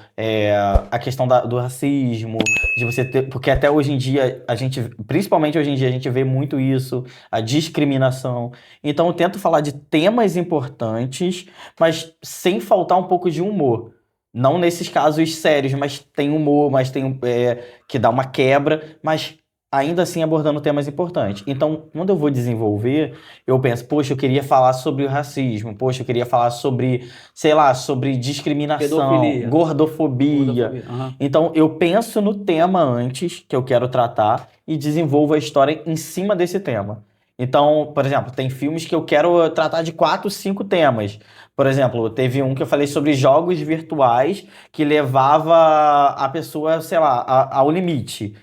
a questão do racismo, de você ter, porque até hoje em dia principalmente hoje em dia a gente vê muito isso, a discriminação. Então eu tento falar de temas importantes, mas sem faltar um pouco de humor. Não nesses casos sérios, mas tem humor, mas tem que dá uma quebra, mas ainda assim abordando temas importantes. Então, quando eu vou desenvolver, eu penso, poxa, eu queria falar sobre o racismo, poxa, eu queria falar sobre, sei lá, sobre discriminação, Pedofilia. gordofobia. Então, eu penso no tema antes, que eu quero tratar, e desenvolvo a história em cima desse tema. Então, por exemplo, tem filmes que eu quero tratar de 4, 5 temas. Por exemplo, teve um que eu falei sobre jogos virtuais que levava a pessoa, sei lá, ao limite.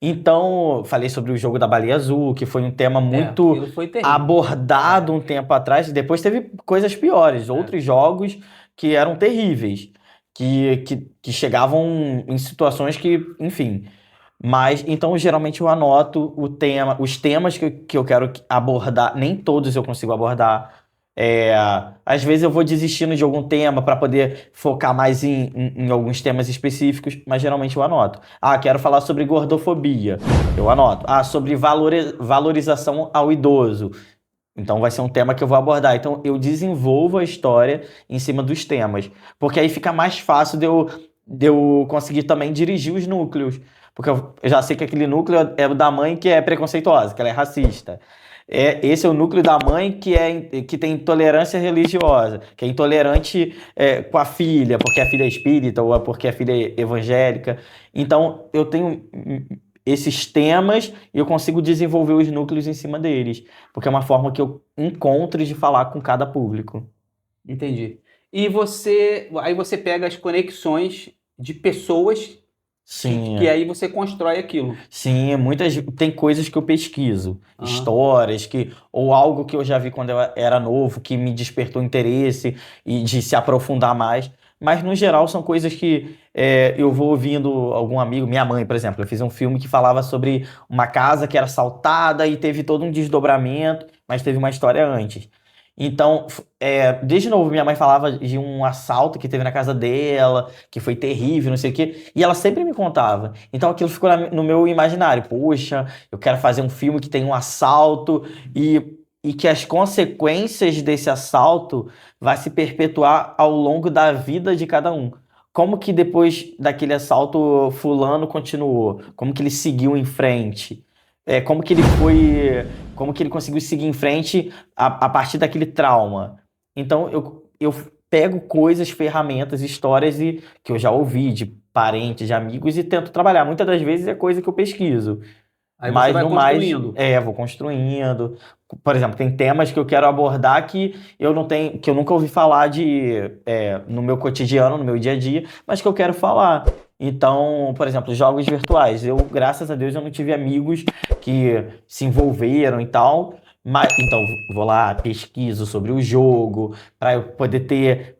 Então, falei sobre o jogo da Baleia Azul, que foi um tema muito Aquilo foi terrível. abordado um tempo atrás, e depois teve coisas piores, outros jogos que eram terríveis, que chegavam em situações que, enfim. Mas, então, geralmente eu anoto os temas que eu quero abordar, nem todos eu consigo abordar. Às vezes eu vou desistindo de algum tema para poder focar mais em alguns temas específicos, mas geralmente eu anoto. Quero falar sobre gordofobia, eu anoto. Sobre valorização ao idoso. Então vai ser um tema que eu vou abordar. Então eu desenvolvo a história em cima dos temas, porque aí fica mais fácil de eu conseguir também dirigir os núcleos. Porque eu já sei que aquele núcleo é o da mãe que é preconceituosa, que ela é racista. Esse é o núcleo da mãe que tem intolerância religiosa, que é intolerante com a filha, porque a filha é espírita ou porque a filha é evangélica. Então, eu tenho esses temas e eu consigo desenvolver os núcleos em cima deles, porque é uma forma que eu encontro de falar com cada público. Entendi. E aí você pega as conexões de pessoas Sim. que aí você constrói aquilo. Sim, tem coisas que eu pesquiso, histórias ou algo que eu já vi quando eu era novo, que me despertou interesse e de se aprofundar mais. Mas no geral são coisas que eu vou ouvindo algum amigo, minha mãe, por exemplo, eu fiz um filme que falava sobre uma casa que era assaltada e teve todo um desdobramento, mas teve uma história antes. Então, desde novo, minha mãe falava de um assalto que teve na casa dela, que foi terrível, não sei o quê, e ela sempre me contava. Então, aquilo ficou no meu imaginário. Poxa, eu quero fazer um filme que tem um assalto e que as consequências desse assalto vai se perpetuar ao longo da vida de cada um. Como que depois daquele assalto fulano continuou? Como que ele seguiu em frente? Como que ele conseguiu seguir em frente a partir daquele trauma. Então, eu pego coisas, ferramentas, histórias que eu já ouvi de parentes, de amigos e tento trabalhar. Muitas das vezes é coisa que eu pesquiso. Aí você Mas vai no construindo. mais, vou construindo. Por exemplo, tem temas que eu quero abordar que eu não tenho, que eu nunca ouvi falar no meu cotidiano, no meu dia a dia, mas que eu quero falar. Então, por exemplo, jogos virtuais. Graças a Deus, eu não tive amigos que se envolveram e tal. Mas, então, vou lá, pesquiso sobre o jogo, para eu poder ter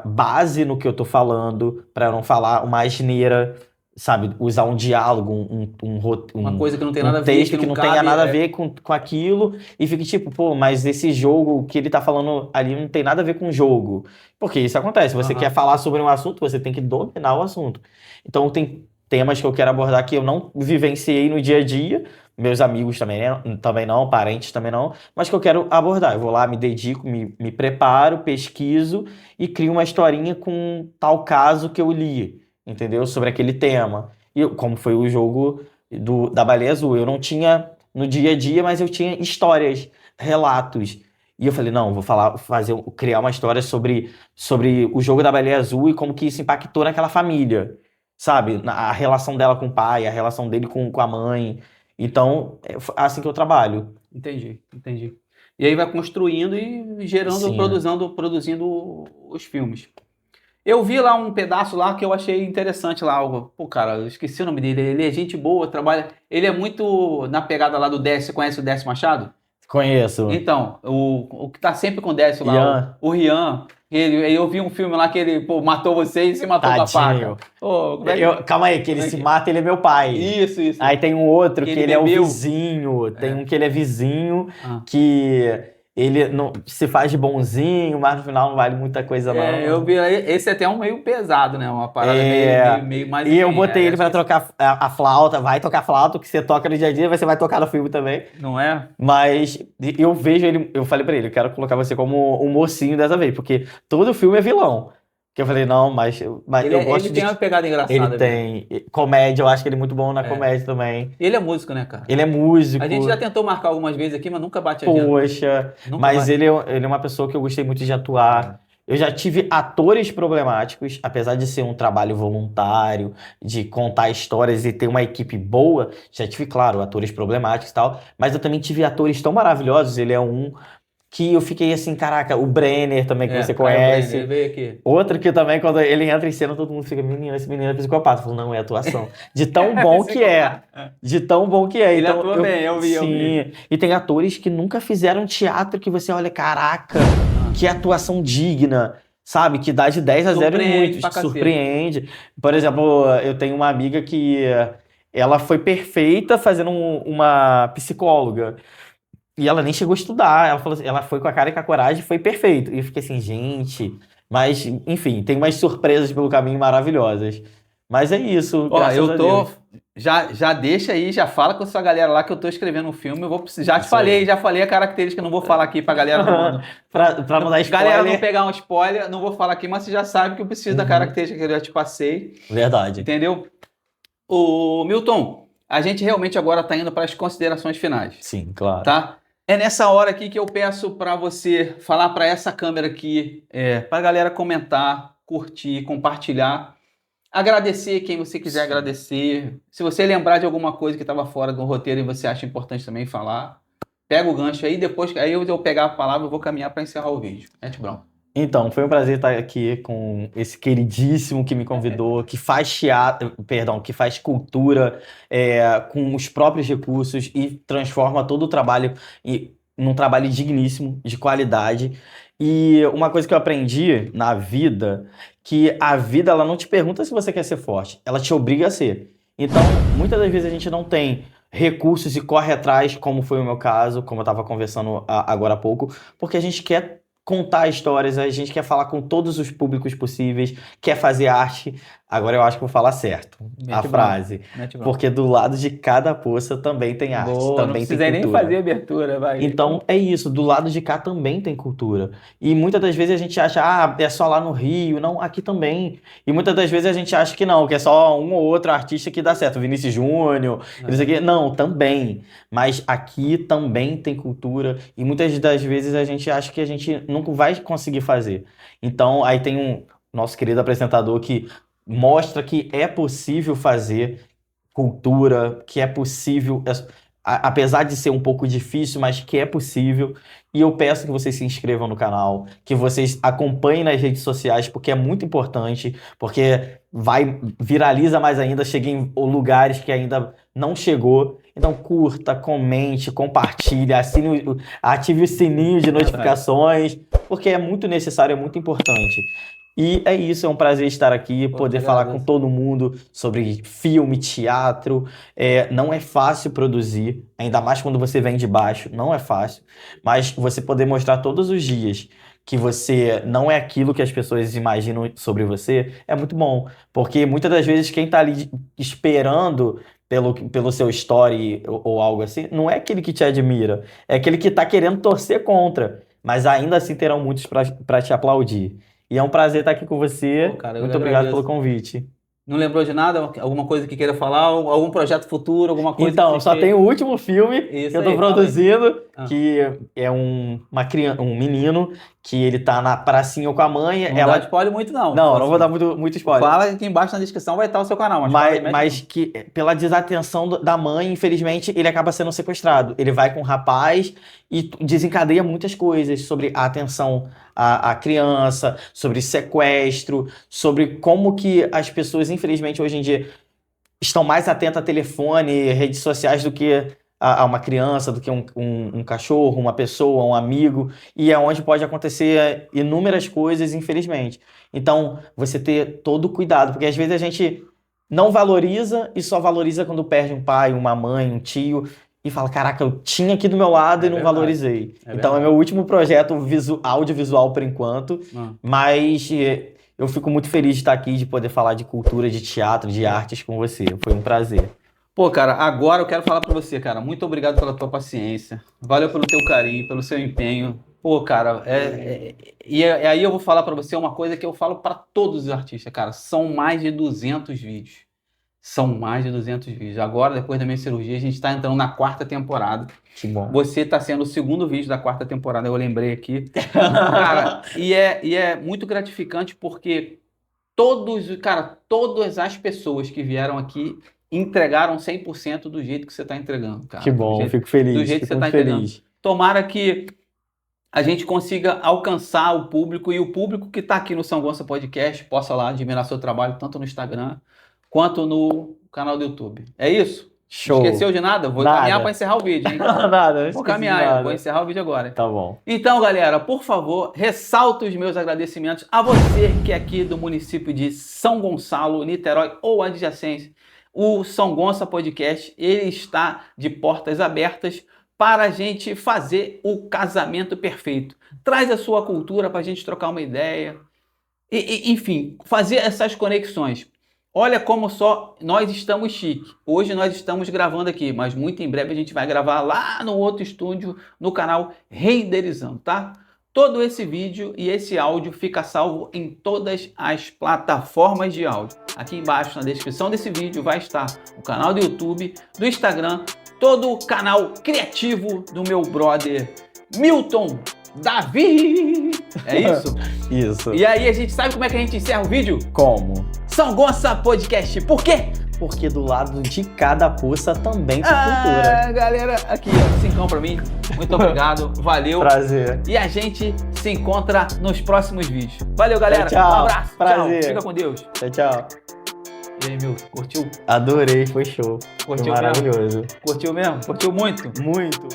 base no que eu tô falando, para eu não falar uma asneira, sabe, usar um diálogo, Uma coisa que não tem nada a um ver, texto que não tenha cabe, nada a ver com aquilo, e fica tipo, pô, mas esse jogo que ele tá falando ali não tem nada a ver com o jogo. Porque isso acontece, você quer falar sobre um assunto, você tem que dominar o assunto. Então tem temas que eu quero abordar que eu não vivenciei no dia a dia, meus amigos também não, parentes também não, mas que eu quero abordar. Eu vou lá, me dedico, me preparo, pesquiso e crio uma historinha com tal caso que eu li, entendeu? Sobre aquele tema. E como foi o jogo da Baleia Azul. Eu não tinha no dia a dia, mas eu tinha histórias, relatos. E eu falei, não, vou criar uma história sobre o jogo da Baleia Azul e como que isso impactou naquela família, sabe? A relação dela com o pai, a relação dele com a mãe. Então, é assim que eu trabalho. Entendi. E aí vai construindo e gerando, Sim. produzindo os filmes. Eu vi lá um pedaço lá que eu achei interessante lá. Pô, cara, eu esqueci o nome dele. Ele é gente boa, trabalha. Ele é muito na pegada lá do Décio. Você conhece o Décio Machado? Conheço. Então, o que tá sempre com o Décio lá, Ian. o Rian. Eu vi um filme lá que ele, pô, matou você e se matou com a Tadinho. faca. Ô, como é que- Calma aí, que ele se mata, ele é meu pai. Isso. Aí tem um outro Que que ele ele é o bebeu. vizinho. Tem um que ele é vizinho, Ah. que ele não se faz de bonzinho, mas no final não vale muita coisa, não. Eu vi, esse é até um meio pesado, né? Uma parada meio mais. E eu enfim, botei ele pra acho que- trocar a flauta, vai tocar flauta, o que você toca no dia a dia, você vai tocar no filme também. Não é? Mas eu vejo ele, eu falei pra ele, eu quero colocar você como um mocinho dessa vez, porque todo filme é vilão. Que eu falei, não, mas eu gosto Ele tem uma pegada engraçada. Ele mesmo. tem comédia, eu acho que ele é muito bom na comédia também. Ele é músico, né, cara? Ele é músico. A gente já tentou marcar algumas vezes aqui, mas nunca bate a agenda. Poxa, Nunca mas bate. ele é uma pessoa que eu gostei muito de atuar. Eu já tive atores problemáticos, apesar de ser um trabalho voluntário, de contar histórias e ter uma equipe boa, já tive, claro, atores problemáticos e tal, mas eu também tive atores tão maravilhosos, ele é um que eu fiquei assim, caraca, o Brenner também, que você Caio conhece. Brenner, ele veio aqui. Outro que também, quando ele entra em cena, todo mundo fica, menino, esse menino é psicopata. Eu falo, não, é atuação. De tão bom que é. De tão bom que é. Ele Então, atua bem, eu vi. Sim. E tem atores que nunca fizeram teatro que você olha, caraca, que atuação digna, sabe? Que dá de 10 a 0 em Surpreende muitos. pra cacete. Surpreende. Por exemplo, eu tenho uma amiga que ela foi perfeita fazendo uma psicóloga. E ela nem chegou a estudar. Ela falou assim, ela foi com a cara e com a coragem e foi perfeito. E eu fiquei assim, gente. Mas, enfim, tem umas surpresas pelo caminho maravilhosas. Mas é isso. Ó, graças eu a tô. Deus. Já deixa aí, já fala com a sua galera lá que eu tô escrevendo um filme. Eu vou precisar. Já te Isso aí. falei, já falei a característica, não vou falar aqui pra galera. Pra não dar spoiler. Galera, não pegar um spoiler, não vou falar aqui, mas você já sabe que eu preciso da característica que eu já te passei. Verdade. Entendeu? Ô, Milton, a gente realmente agora tá indo para as considerações finais. Sim, claro. Tá? É nessa hora aqui que eu peço para você falar para essa câmera aqui, para a galera comentar, curtir, compartilhar, agradecer quem você quiser agradecer. Se você lembrar de alguma coisa que estava fora do roteiro e você acha importante também falar, pega o gancho aí, depois aí eu vou pegar a palavra e vou caminhar para encerrar o vídeo. Mete bronca. Então, foi um prazer estar aqui com esse queridíssimo que me convidou, que faz teatro, perdão, que faz cultura com os próprios recursos e transforma todo o trabalho num trabalho digníssimo, de qualidade. E uma coisa que eu aprendi na vida, que a vida ela não te pergunta se você quer ser forte, ela te obriga a ser. Então, muitas das vezes a gente não tem recursos e corre atrás, como foi o meu caso, como eu estava conversando agora há pouco, porque a gente quer contar histórias, a gente quer falar com todos os públicos possíveis, quer fazer arte. Agora eu acho que vou falar certo a frase. Porque do lado de cada poça também tem arte, Boa, também não tem precisei nem cultura. fazer abertura, vai. Então é isso, do lado de cá também tem cultura. E muitas das vezes a gente acha, é só lá no Rio. Não, aqui também. E muitas das vezes a gente acha que não, que é só um ou outro artista que dá certo. Vinícius Júnior, isso aqui. Não, também. Mas aqui também tem cultura. E muitas das vezes a gente acha que a gente nunca vai conseguir fazer. Então aí tem um nosso querido apresentador que mostra que é possível fazer cultura, que é possível, apesar de ser um pouco difícil, mas que é possível. E eu peço que vocês se inscrevam no canal, que vocês acompanhem nas redes sociais, porque é muito importante, porque viraliza mais ainda, chega em lugares que ainda não chegou. Então curta, comente, compartilhe, ative o sininho de notificações, porque é muito necessário, é muito importante. E é isso, é um prazer estar aqui, Pô, poder te falar agradeço. com todo mundo sobre filme, teatro. Não é fácil produzir, ainda mais quando você vem de baixo, não é fácil. Mas você poder mostrar todos os dias que você não é aquilo que as pessoas imaginam sobre você, é muito bom. Porque muitas das vezes quem tá ali esperando pelo seu story ou algo assim, não é aquele que te admira, é aquele que tá querendo torcer contra. Mas ainda assim terão muitos para te aplaudir. E é um prazer estar aqui com você. Pô, cara, eu Muito obrigado pelo agradeço. convite. Não lembrou de nada? Alguma coisa que queira falar? Algum projeto futuro? Alguma coisa que Então, você só tem queira? o último filme que Isso eu tô aí, fala aí. produzindo, Ah. que é uma criança, um menino que ele tá na pracinha com a mãe. Não dá spoiler muito, não. Não, Fala não vou assim. dar muito spoiler. Fala aqui embaixo na descrição, vai estar o seu canal, mas fala aí, mete Mas que pela desatenção da mãe, infelizmente, ele acaba sendo sequestrado. Ele vai com um rapaz e desencadeia muitas coisas sobre a atenção à criança, sobre sequestro, sobre como que as pessoas, infelizmente, hoje em dia estão mais atentas a telefone, redes sociais do que a uma criança, do que um cachorro, uma pessoa, um amigo, e é onde pode acontecer inúmeras coisas, infelizmente. Então, você ter todo o cuidado, porque às vezes a gente não valoriza e só valoriza quando perde um pai, uma mãe, um tio, e fala, caraca, eu tinha aqui do meu lado É e não verdade, valorizei. é Então, é verdade. meu último projeto audiovisual por enquanto, Ah. mas eu fico muito feliz de estar aqui, de poder falar de cultura, de teatro, de artes com você. Foi um prazer. Pô, cara, agora eu quero falar pra você, cara. Muito obrigado pela tua paciência. Valeu pelo teu carinho, pelo seu empenho. Pô, cara, aí eu vou falar pra você uma coisa que eu falo pra todos os artistas, cara. São mais de 200 vídeos. São mais de 200 vídeos. Agora, depois da minha cirurgia, a gente tá entrando na 4ª temporada. Que bom. Você tá sendo o 2º vídeo da 4ª temporada, eu lembrei aqui. Cara, e é muito gratificante porque todas as pessoas que vieram aqui entregaram 100% do jeito que você tá entregando, cara. Que bom, fico Do feliz, jeito que fico você tá muito entregando. feliz. Tomara que a gente consiga alcançar o público e o público que tá aqui no São Gonçalo Podcast possa lá admirar seu trabalho tanto no Instagram quanto no canal do YouTube. É isso? Show. Esqueceu de nada? Vou Nada. caminhar para encerrar o vídeo, hein? Nada, não Vou esqueci caminhar, de eu nada. vou encerrar o vídeo agora. Tá bom. Então, galera, por favor, ressalto os meus agradecimentos a você que é aqui do município de São Gonçalo, Niterói ou adjacência. O São Gonçalo Podcast, ele está de portas abertas para a gente fazer o casamento perfeito. Traz a sua cultura para a gente trocar uma ideia. Enfim, fazer essas conexões. Olha como só nós estamos chique. Hoje nós estamos gravando aqui, mas muito em breve a gente vai gravar lá no outro estúdio, no canal Renderizando, tá? Todo esse vídeo e esse áudio fica salvo em todas as plataformas de áudio. Aqui embaixo na descrição desse vídeo vai estar o canal do YouTube, do Instagram, todo o canal criativo do meu brother Milton Davi. É isso? Isso. E aí a gente sabe como é que a gente encerra o vídeo? Como? São Gonçalo Podcast. Por quê? Porque do lado de cada poça também tem cultura. Galera, aqui, ó, cincão pra mim. Muito obrigado, valeu. Prazer. E a gente se encontra nos próximos vídeos. Valeu, galera. Tchau. Um abraço. Prazer. Tchau. Fica com Deus. Tchau, tchau. E aí, meu, curtiu? Adorei, foi show. Curtiu Foi mesmo? maravilhoso. Curtiu mesmo? Curtiu muito? Muito.